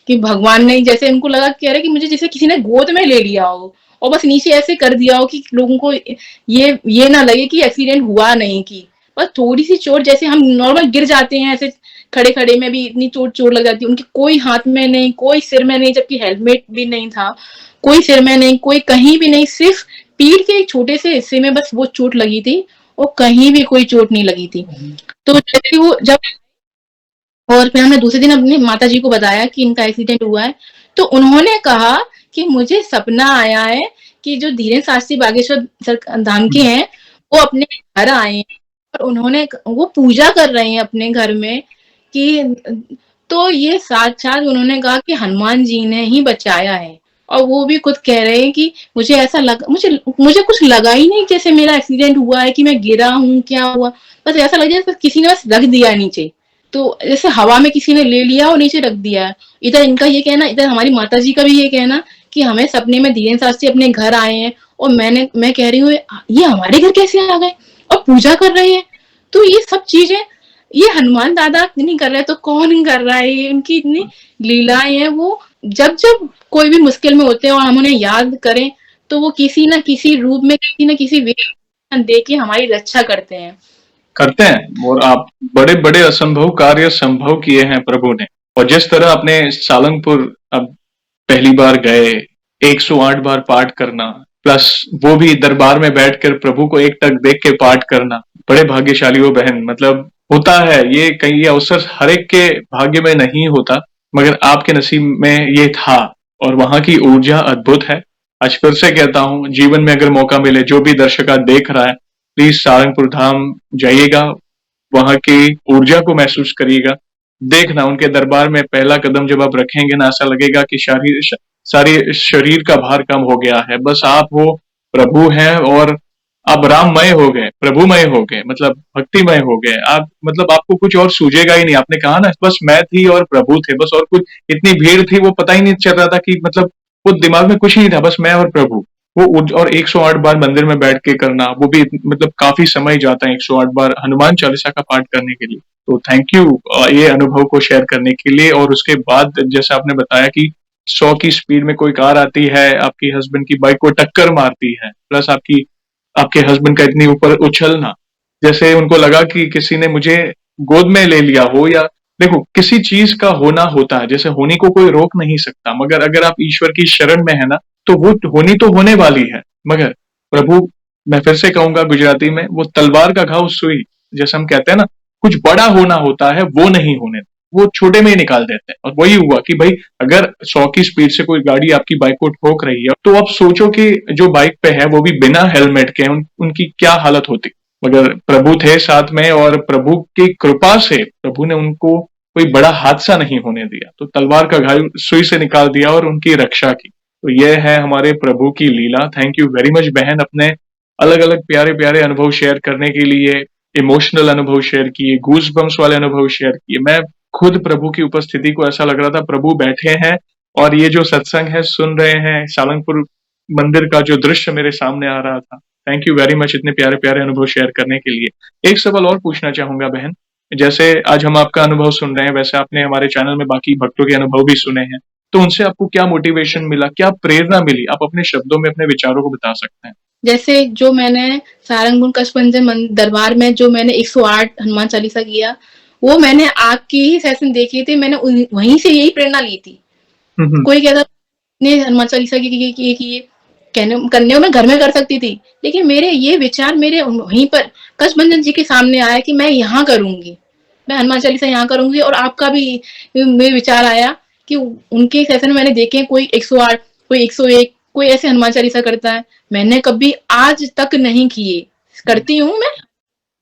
कि भगवान ने, जैसे इनको लगा, कह रहे कि मुझे जैसे किसी ने गोद में ले लिया हो और बस नीचे ऐसे कर दिया हो कि लोगों को ये ना लगे कि एक्सीडेंट हुआ नहीं, की बस थोड़ी सी चोट, जैसे हम नॉर्मल गिर जाते हैं ऐसे खड़े खड़े में भी इतनी चोट लग जाती है। उनके कोई हाथ में नहीं, कोई सिर में नहीं, जबकि हेलमेट भी नहीं था, कोई सिर में नहीं, कोई कहीं भी नहीं, सिर्फ पीठ के एक छोटे से हिस्से में बस वो चोट लगी थी, और कहीं भी कोई चोट नहीं लगी थी। तो जैसे वो जब, और फिर हमने दूसरे दिन अपनी माता जी को बताया कि इनका एक्सीडेंट हुआ है, तो उन्होंने कहा कि मुझे सपना आया है कि जो धीरेन्द्र शास्त्री बागेश्वर धाम के हैं, वो अपने घर आए हैं और उन्होंने वो पूजा कर रहे हैं अपने घर में, कि तो ये साक्षात उन्होंने कहा कि हनुमान जी ने ही बचाया है। और वो भी खुद कह रहे हैं कि मुझे ऐसा लगा, मुझे कुछ लगा ही नहीं जैसे मेरा एक्सीडेंट हुआ है, कि मैं गिरा हूँ, क्या हुआ, बस ऐसा लग जैसे किसी ने बस रख दिया नीचे, तो जैसे हवा में किसी ने ले लिया और नीचे रख दिया। इधर इनका ये कहना, इधर हमारी माता जी का भी ये कहना कि हमें सपने में धीरेन्द्र शास्त्री अपने घर आए हैं, और मैं कह रही हूँ ये हमारे घर कैसे आ गए और पूजा कर रहे हैं। तो ये सब चीजें ये हनुमान दादा नहीं कर रहे तो कौन कर रहा है, ये उनकी इतनी लीलाएं हैं। वो जब जब कोई भी मुश्किल में होते हैं और हम उन्हें याद करें, तो वो किसी न किसी रूप में, किसी न किसी वे दे के हमारी रक्षा करते हैं। और आप बड़े बड़े असंभव कार्य संभव किए हैं प्रभु ने। और जिस तरह अपने सालंगपुर अब पहली बार गए, 108 बार पाठ करना, प्लस वो भी दरबार में बैठकर प्रभु को एक टक देख के पाठ करना, बड़े भाग्यशाली हो बहन। मतलब होता है ये, कहीं ये अवसर हर एक के भाग्य में नहीं होता, मगर आपके नसीब में ये था, और वहां की ऊर्जा अद्भुत है। आज फिर से कहता हूं, जीवन में अगर मौका मिले, जो भी दर्शक आज देख रहा है, प्लीज सारंगपुर धाम जाइएगा, वहां की ऊर्जा को महसूस करिएगा। देखना उनके दरबार में पहला कदम जब आप रखेंगे ना, ऐसा लगेगा कि सारी शरीर का भार कम हो गया है। बस आप हो, प्रभु हैं, और आप राममय हो गए, प्रभुमय हो गए, मतलब भक्तिमय हो गए आप। मतलब आपको कुछ और सूझेगा ही नहीं। आपने कहा ना, बस मैं थी और प्रभु थे, बस और कुछ, इतनी भीड़ थी वो पता ही नहीं चल रहा था कि, मतलब वो दिमाग में कुछ नहीं था, बस मैं और प्रभु। वो और 108 बार मंदिर में बैठ के करना, वो भी मतलब काफी समय जाता है 108 बार हनुमान चालीसा का पाठ करने के लिए। तो थैंक यू ये अनुभव को शेयर करने के लिए। और उसके बाद जैसे आपने बताया कि 100 की स्पीड में कोई कार आती है, आपकी हस्बैंड की बाइक को टक्कर मारती है, प्लस आपके हस्बैंड का इतनी ऊपर उछलना, जैसे उनको लगा कि किसी ने मुझे गोद में ले लिया हो। या देखो, किसी चीज का होना होता है, जैसे होनी को कोई रोक नहीं सकता, मगर अगर आप ईश्वर की शरण में है ना, तो वो होनी तो होने वाली है। मगर प्रभु, मैं फिर से कहूंगा गुजराती में, वो तलवार का घाव सुई, जैसे हम कहते हैं ना, कुछ बड़ा होना होता है, वो नहीं होने। वो छोटे में ही निकाल देते हैं। और वही हुआ कि भाई अगर 100 की स्पीड से कोई गाड़ी आपकी बाइक को ठोक रही है तो आप सोचो कि जो बाइक पे है वो भी बिना हेलमेट के उनकी क्या हालत होती। मगर प्रभु थे साथ में और प्रभु की कृपा से प्रभु ने उनको कोई बड़ा हादसा नहीं होने दिया, तो तलवार का घायल सुई से निकाल दिया और उनकी रक्षा की। तो ये है हमारे प्रभु की लीला। थैंक यू वेरी मच बहन, अपने अलग अलग प्यारे प्यारे अनुभव शेयर करने के लिए, इमोशनल अनुभव शेयर किए, गूज बम्स वाले अनुभव शेयर किए। मैं खुद प्रभु की उपस्थिति को ऐसा लग रहा था प्रभु बैठे हैं और ये जो सत्संग है सुन रहे हैं। सालंगपुर मंदिर का जो दृश्य मेरे सामने आ रहा था। थैंक यू वेरी मच इतने प्यारे प्यारे अनुभव शेयर करने के लिए। एक सवाल और पूछना चाहूंगा बहन, जैसे आज हम आपका अनुभव सुन रहे हैं, वैसे आपने हमारे चैनल में बाकी भक्तों के अनुभव भी सुने हैं, तो उनसे आपको क्या मोटिवेशन मिला, क्या प्रेरणा मिली? आप अपने शब्दों में अपने विचारों को बता सकते हैं। जैसे जो मैंने सारंगपुर कष्टभंजन दरबार में जो मैंने 108 हनुमान चालीसा किया, वो मैंने आपकी ही सेशन देखी थी, मैंने वहीं से यही प्रेरणा ली थी। कोई कहता ने हनुमान चालीसा की कहने करने मैं घर में कर सकती थी, लेकिन मेरे ये विचार मेरे वहीं पर कष्टभंजन जी के सामने आया कि मैं यहाँ करूंगी, मैं हनुमान चालीसा यहाँ करूंगी। और आपका भी मेरे विचार आया कि उनके सेशन में मैंने देखे कोई 108, कोई 101, कोई ऐसे हनुमान चालीसा करता है, मैंने कभी आज तक नहीं किए। करती हूँ मैं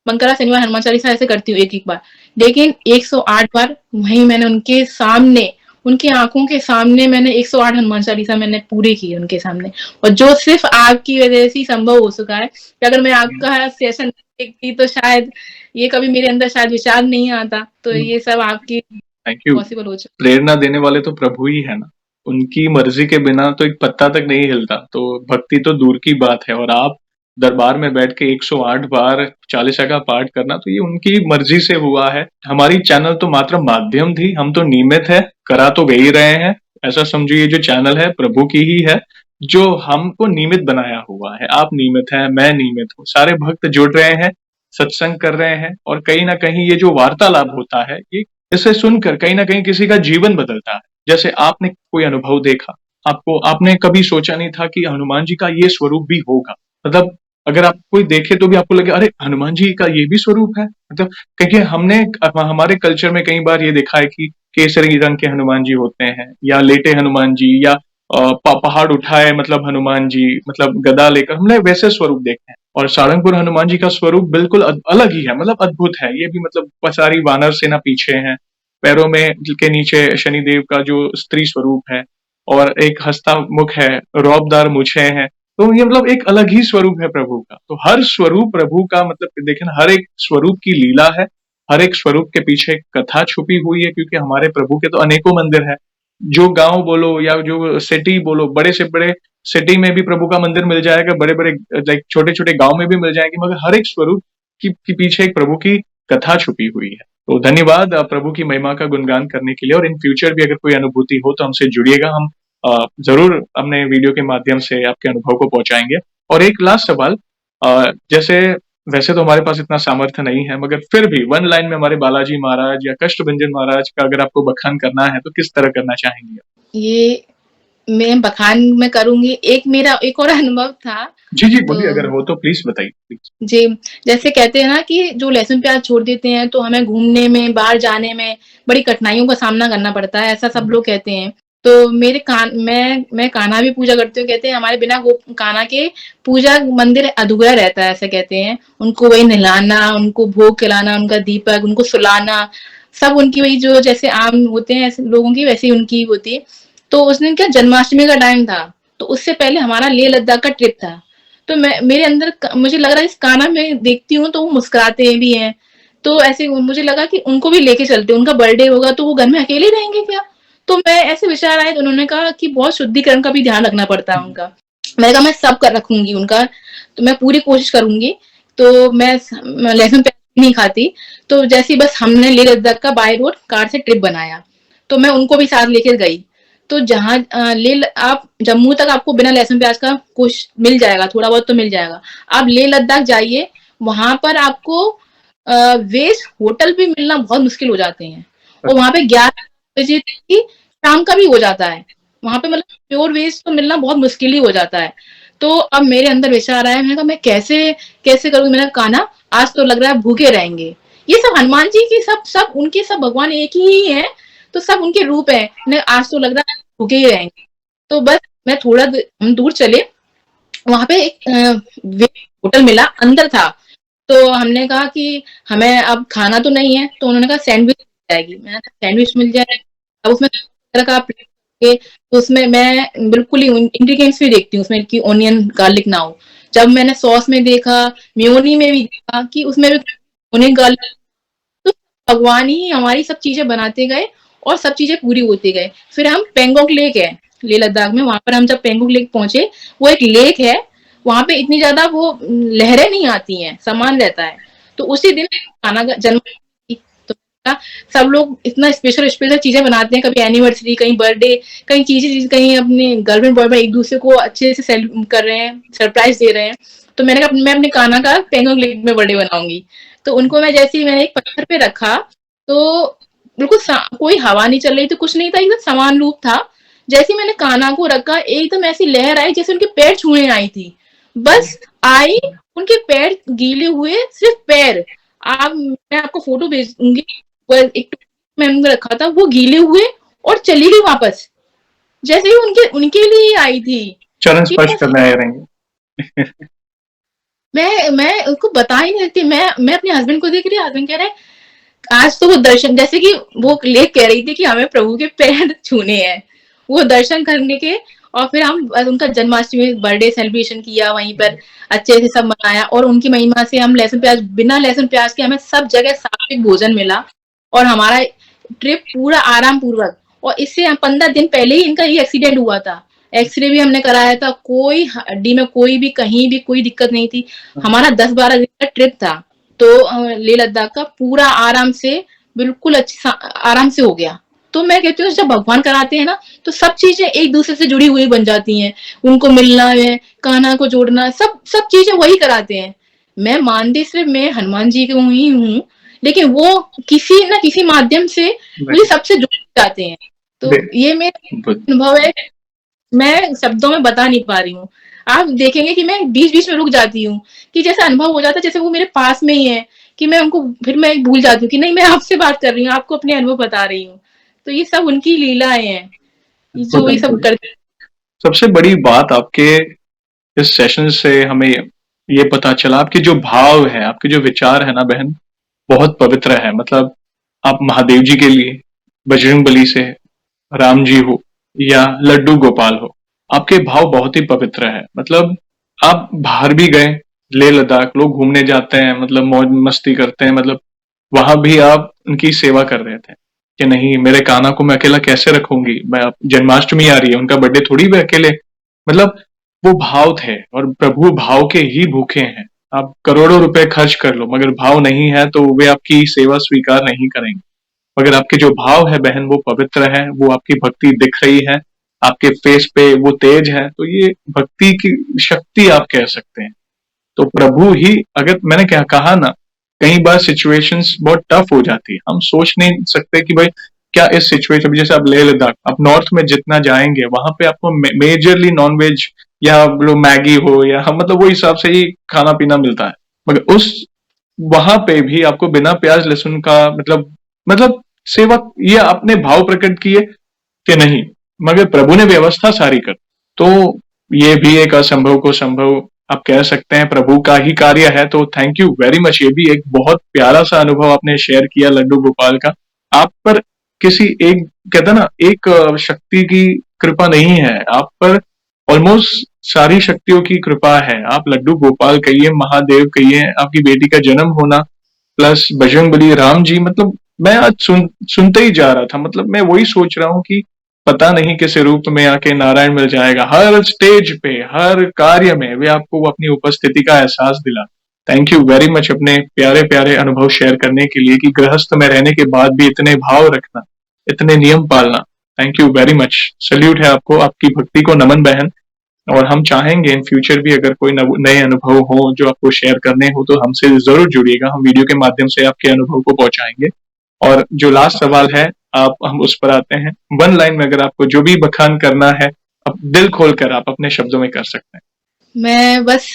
मंगला शनिवार हनुमान चालीसा ऐसे करती हूँ एक बार, लेकिन 108 बार वहीं मैंने उनके सामने, उनकी आंखों के सामने मैंने 108 हनुमान चालीसा मैंने पूरी की उनके सामने। और जो सिर्फ आपकी वजह से संभव हो सका है कि अगर मैं आपका सेशन देखती तो शायद ये कभी मेरे अंदर शायद विचार नहीं आता। तो ये सब आपकी थैंक यू। पॉसिबल हो चुका। प्रेरणा देने वाले तो प्रभु ही है ना, उनकी मर्जी के बिना तो एक पत्ता तक नहीं हिलता, तो भक्ति तो दूर की बात है। और आप दरबार में बैठ के 108 बार चालीसा का पाठ करना, तो ये उनकी मर्जी से हुआ है। हमारी चैनल तो मात्र माध्यम थी, हम तो नियमित है, करा तो गए ही रहे हैं। ऐसा समझो ये जो चैनल है प्रभु की ही है, जो हमको नियमित बनाया हुआ है। आप नियमित हैं, मैं नियमित हूँ, सारे भक्त जुड़ रहे हैं, सत्संग कर रहे हैं, और कहीं ना कहीं ये जो वार्तालाप होता है, ये इसे सुनकर कहीं ना कहीं किसी का जीवन बदलता है। जैसे आपने कोई अनुभव देखा, आपने कभी सोचा नहीं था कि हनुमान जी का ये स्वरूप भी होगा। मतलब अगर आप कोई देखे तो भी आपको लगे अरे हनुमान जी का ये भी स्वरूप है। मतलब क्योंकि हमने हमारे कल्चर में कई बार ये देखा है कि केसरी रंग के हनुमान जी होते हैं, या लेटे हनुमान जी, या पहाड़ उठाए मतलब हनुमान जी, मतलब गदा लेकर, हमने वैसे स्वरूप देखे हैं। और सारंगपुर हनुमान जी का स्वरूप बिल्कुल अलग ही है, मतलब अद्भुत है। ये भी मतलब पसारी वानर सेना पीछे है, पैरों में के नीचे शनिदेव का जो स्त्री स्वरूप है, और एक हस्ता मुख है, रौबदार मुछे हैं। तो ये मतलब एक अलग ही स्वरूप है प्रभु का। तो हर स्वरूप प्रभु का मतलब देखें ना, हर एक स्वरूप की लीला है, हर एक स्वरूप के पीछे एक कथा छुपी हुई है, क्योंकि हमारे प्रभु के तो अनेकों मंदिर है। जो गांव बोलो या जो सिटी बोलो, बड़े से बड़े सिटी में भी प्रभु का मंदिर मिल जाएगा, बड़े बड़े लाइक छोटे छोटे गांव में भी मिल जाएंगे, मगर हर एक स्वरूप की पीछे एक प्रभु की कथा छुपी हुई है। तो धन्यवाद प्रभु की महिमा का गुणगान करने के लिए। और इन फ्यूचर भी अगर कोई अनुभूति हो तो हमसे जुड़िएगा, हम जरूर अपने वीडियो के माध्यम से आपके अनुभव को पहुंचाएंगे। और एक लास्ट सवाल, जैसे वैसे तो हमारे पास इतना सामर्थ्य नहीं है, मगर फिर भी वन लाइन में हमारे बालाजी महाराज या कष्टभंजन महाराज का अगर आपको बखान करना है तो किस तरह करना चाहेंगे? ये मैं बखान में करूंगी। मेरा एक और अनुभव था। जी जी बोलिए, अगर हो तो प्लीज बताइए प्लीज। जी, जैसे कहते हैं ना कि जो लहसुन प्याज छोड़ देते हैं तो हमें घूमने में, बाहर जाने में बड़ी कठिनाइयों का सामना करना पड़ता है, ऐसा सब लोग कहते हैं। तो मेरे मैं कान्हा भी पूजा करती हूँ। कहते हैं हमारे बिना कान्हा के पूजा मंदिर अधूरा रहता है, ऐसे कहते हैं। उनको वही नहलाना, उनको भोग खिलाना, उनका दीपक, उनको सुलाना, सब उनकी वही जो जैसे आम होते हैं ऐसे लोगों की, वैसी उनकी होती है। तो उस दिन क्या जन्माष्टमी का टाइम था, तो उससे पहले हमारा लेह लद्दाख का ट्रिप था। तो मेरे अंदर मुझे लग रहा है इस कान्हा में देखती हूँ तो वो मुस्कुराते भी हैं, तो ऐसे मुझे लगा कि उनको भी लेके चलते, उनका बर्थडे होगा तो वो घर में अकेले रहेंगे क्या। तो मैं ऐसे विचार आए, तो उन्होंने कहा कि बहुत शुद्धिकरण का भी ध्यान रखना पड़ता है उनका। मैंने कहा मैं सब कर रखूंगी उनका, तो मैं पूरी कोशिश करूंगी। तो मैं लहसुन प्याज नहीं खाती। तो जैसे बस हमने लेह लद्दाख का बाय रोड कार से ट्रिप बनाया, तो मैं उनको भी साथ लेकर गई। तो जहाँ आप जम्मू तक आपको बिना लहसुन प्याज का कुछ मिल जाएगा, थोड़ा बहुत तो मिल जाएगा। आप लेह लद्दाख जाइए, वहां पर आपको वेज होटल भी मिलना बहुत मुश्किल हो जाते हैं। और वहां पे 11 बजे की शाम का भी हो जाता है, वहां पे मतलब प्योर वेज तो मिलना बहुत मुश्किल ही हो जाता है। तो अब मेरे अंदर विचार आया, मैंने कहा मैं कैसे कैसे करूंगी। मैंने कहा कान्हा आज तो लग रहा है भूखे रहेंगे, ये सब हनुमान जी की सब सब उनके सब भगवान एक ही है, तो सब उनके रूप है न, आज तो लग रहा है रुके ही रहेंगे। तो बस मैं हम दूर चले, वहां पे एक होटल मिला, अंदर था। तो हमने कहा कि हमें अब खाना तो नहीं है, तो उन्होंने कहा सैंडविच मिल जाएगी। मैंने कहा सैंडविच मिल जाए, अब उसमें तरह का तो उसमें मैं बिल्कुल ही इंग्रीडिएंट्स भी देखती हूँ उसमें कि ऑनियन गार्लिक ना हो। जब मैंने सॉस में देखा, मेयोनी में भी देखा कि उसमें भी ऑनियन गार्लिक, तो भगवान ही हमारी सब चीजें बनाते गए और सब चीजें पूरी होती गए। फिर हम पेंगोंग लेक है लेह लद्दाख में, वहां पर हम जब पेंगोंग लेक पहुंचे, वो एक लेक है, वहां पे इतनी ज्यादा वो लहरें नहीं आती हैं, समान रहता है। तो उसी दिन खाना का जन्म, तो सब लोग इतना स्पेशल स्पेशल चीजें बनाते हैं, कभी एनिवर्सरी, कहीं बर्थडे, कहीं चीजें, कहीं अपने गर्लफ्रेंड बॉयफ्रेंड एक दूसरे को अच्छे से कर रहे हैं, सरप्राइज दे रहे हैं। तो मैंने कहा मैं अपने काना का पेंगोंग लेक में बर्थडे बनाऊंगी। तो उनको मैं जैसे ही मैंने एक पत्थर पे रखा, तो बिल्कुल कोई हवा नहीं चल रही थी, कुछ नहीं था, एकदम समान रूप था। जैसे ही मैंने काना को रखा, एकदम ऐसी लहर आई जैसे उनके पैर छूने आई थी। बस आई, उनके पैर गीले हुए, सिर्फ पैर। आप मैं आपको फोटो भेजूंगी, एक मैंने उनको रखा था, वो गीले हुए और चली गई वापस, जैसे ही उनके उनके लिए आई थी। चरण कि स्पर्श बस करने आए रहेंगे। मैं उसको बता ही नहीं सकती। मैं अपने हस्बैंड को देख रही, हस्बैंड कह रहे आज तो वो दर्शन, जैसे कि वो लेक कह रही थी कि हमें प्रभु के पैर छूने हैं, वो दर्शन करने के। और फिर हम उनका जन्माष्टमी बर्थडे सेलिब्रेशन किया वहीं पर, अच्छे से सब मनाया, और उनकी महिमा से हम लहसुन प्याज, बिना लहसुन प्याज के हमें सब जगह सात्विक भोजन मिला। और हमारा ट्रिप पूरा आराम पूर्वक। और इससे 15 दिन पहले ही इनका ये एक्सीडेंट हुआ था, एक्सरे भी हमने कराया था, कोई हड्डी में कोई भी कहीं भी कोई दिक्कत नहीं थी। हमारा 10-12 दिन का ट्रिप था, तो लेह लद्दाख का पूरा आराम से, बिल्कुल आराम से हो गया। तो मैं कहती हूँ जब भगवान कराते हैं ना, तो सब चीजें एक दूसरे से जुड़ी हुई बन जाती हैं। उनको मिलना है, कान्हा को जोड़ना, सब सब चीजें वही कराते हैं। मैं मानती सिर्फ मैं हनुमान जी को ही हूँ, लेकिन वो किसी न किसी माध्यम से मुझे सबसे जुड़ जाते हैं। तो ये मेरा अनुभव है, मैं शब्दों में बता नहीं पा रही हूँ। आप देखेंगे कि मैं बीच-बीच में रुक जाती हूँ, कि जैसा अनुभव हो जाता है जैसे वो मेरे पास में ही है, कि मैं उनको फिर मैं भूल जाती हूँ कि नहीं मैं आपसे बात कर रही हूँ, आपको अपने अनुभव बता रही हूँ। तो ये सब उनकी लीलाएँ हैं, जो ये सब करते। सबसे बड़ी बात आपके इस सेशन से हमें ये पता चला, आपके जो भाव है, आपके जो विचार है ना बहन, बहुत पवित्र है। मतलब आप महादेव जी के लिए, बजरंगबली से, राम जी हो या लड्डू गोपाल हो, आपके भाव बहुत ही पवित्र है। मतलब आप बाहर भी गए, लेह लद्दाख लोग घूमने जाते हैं, मतलब मौज मस्ती करते हैं, मतलब वहां भी आप उनकी सेवा कर रहे थे कि नहीं मेरे कान्हा को मैं अकेला कैसे रखूंगी, मैं जन्माष्टमी आ रही है, उनका बर्थडे थोड़ी भी अकेले। मतलब वो भाव थे, और प्रभु भाव के ही भूखे हैं। आप करोड़ों रुपए खर्च कर लो, मगर भाव नहीं है तो वे आपकी सेवा स्वीकार नहीं करेंगे। मगर आपके जो भाव है बहन, वो पवित्र है, वो आपकी भक्ति दिख रही है, आपके फेस पे वो तेज है, तो ये भक्ति की शक्ति आप कह सकते हैं। तो प्रभु ही, अगर मैंने क्या कहा ना, कई बार सिचुएशंस बहुत टफ हो जाती है, हम सोच नहीं सकते कि भाई क्या इस सिचुएशन, जैसे आप लेह लद्दाख, आप नॉर्थ में जितना जाएंगे वहां पे आपको मेजरली नॉन वेज या लो मैगी हो या हम, मतलब वो हिसाब से ही खाना पीना मिलता है। मगर उस वहां पे भी आपको बिना प्याज लहसुन का, मतलब सेवा, ये आपने भाव प्रकट किए कि नहीं, मगर प्रभु ने व्यवस्था सारी कर। तो ये भी एक असंभव को संभव आप कह सकते हैं, प्रभु का ही कार्य है। तो थैंक यू वेरी मच, ये भी एक बहुत प्यारा सा अनुभव आपने शेयर किया लड्डू गोपाल का। आप पर किसी एक, कहते हैं ना, एक शक्ति की कृपा नहीं है आप पर, ऑलमोस्ट सारी शक्तियों की कृपा है। आप लड्डू गोपाल कहिए, महादेव कहिए, आपकी बेटी का जन्म होना, प्लस बजरंगबली, राम जी, मतलब मैं आज सुनते ही जा रहा था, मतलब मैं वही सोच रहा हूँ कि पता नहीं किस रूप में आके नारायण मिल जाएगा, हर स्टेज पे, हर कार्य में वे आपको अपनी उपस्थिति का एहसास दिला। थैंक यू वेरी मच अपने प्यारे प्यारे अनुभव शेयर करने के लिए, कि गृहस्थ में रहने के बाद भी इतने भाव रखना, इतने नियम पालना। Thank you very much, salute है आपको, आपकी भक्ति को नमन बहन। और हम चाहेंगे इन फ्यूचर भी अगर कोई नए अनुभव हो जो आपको शेयर करने हो, तो हमसे जरूर जुड़िएगा, हम वीडियो के माध्यम से आपके अनुभव को पहुंचाएंगे। और जो लास्ट सवाल है, आप हम उस पर आते हैं। वन लाइन में अगर आपको जो भी बखान करना है, अब दिल खोलकर आप अपने शब्दों में कर सकते हैं। मैं बस,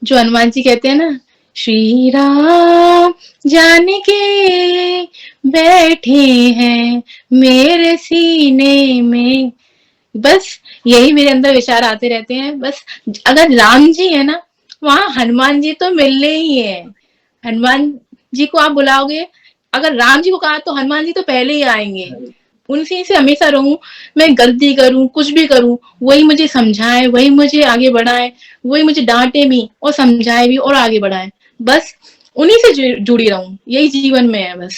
जो हनुमान जी कहते हैं ना, श्री राम जान के बैठे हैं मेरे सीने में। बस यही मेरे अंदर विचार आते रहते हैं। बस अगर राम जी है ना, वहां हनुमान जी तो मिलने ही है। हनुमान जी को आप बुलाओगे, अगर राम जी को कहा तो हनुमान जी तो पहले ही आएंगे। उनसे से हमेशा रहूं, मैं गलती करूं कुछ भी करूं, वही मुझे समझाए, वही मुझे आगे बढ़ाए, वही मुझे डांटे भी और समझाए भी और आगे बढ़ाए। बस उन्हीं से जुड़ी रहूं, यही जीवन में है बस।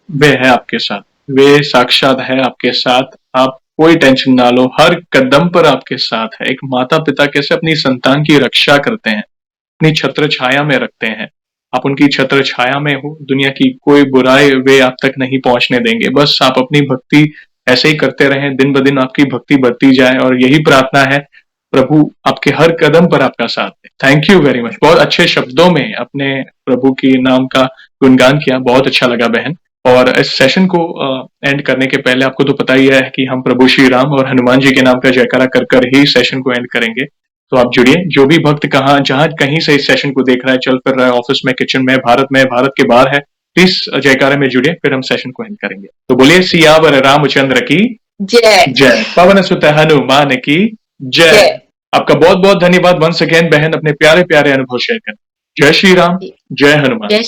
वे है आपके साथ, वे साक्षात है आपके साथ। आप कोई टेंशन ना लो, हर कदम पर आपके साथ है। एक माता पिता कैसे अपनी संतान की रक्षा करते हैं, अपनी छत्र छाया में रखते हैं, आप उनकी छत्र छाया में हो। दुनिया की कोई बुराई वे आप तक नहीं पहुंचने देंगे। बस आप अपनी भक्ति ऐसे ही करते रहें, दिन ब दिन आपकी भक्ति बढ़ती जाए, और यही प्रार्थना है, प्रभु आपके हर कदम पर आपका साथ दे। Thank you very much. बहुत अच्छे शब्दों में अपने प्रभु की नाम का गुणगान किया, बहुत अच्छा लगा बहन। और इस सेशन को एंड करने के पहले आपको तो पता ही है कि हम प्रभु श्री राम और हनुमान जी के नाम का जयकारा कर कर ही सेशन को एंड करेंगे। तो आप जुड़िए, जो भी भक्त कहाँ जहां कहीं से इस सेशन को देख रहा है, चल फिर रहा है, ऑफिस में, किचन में, भारत के बाहर है, प्लीज जयकारे में जुड़िए, फिर हम सेशन को एंड करेंगे। तो बोलिए सियावर रामचंद्र की जय जय, पवन सुत हनुमान की जय। जय। आपका बहुत बहुत धन्यवाद वंस अगेन बहन, अपने प्यारे प्यारे अनुभव शेयर कर। जय श्री राम, जय हनुमान। जय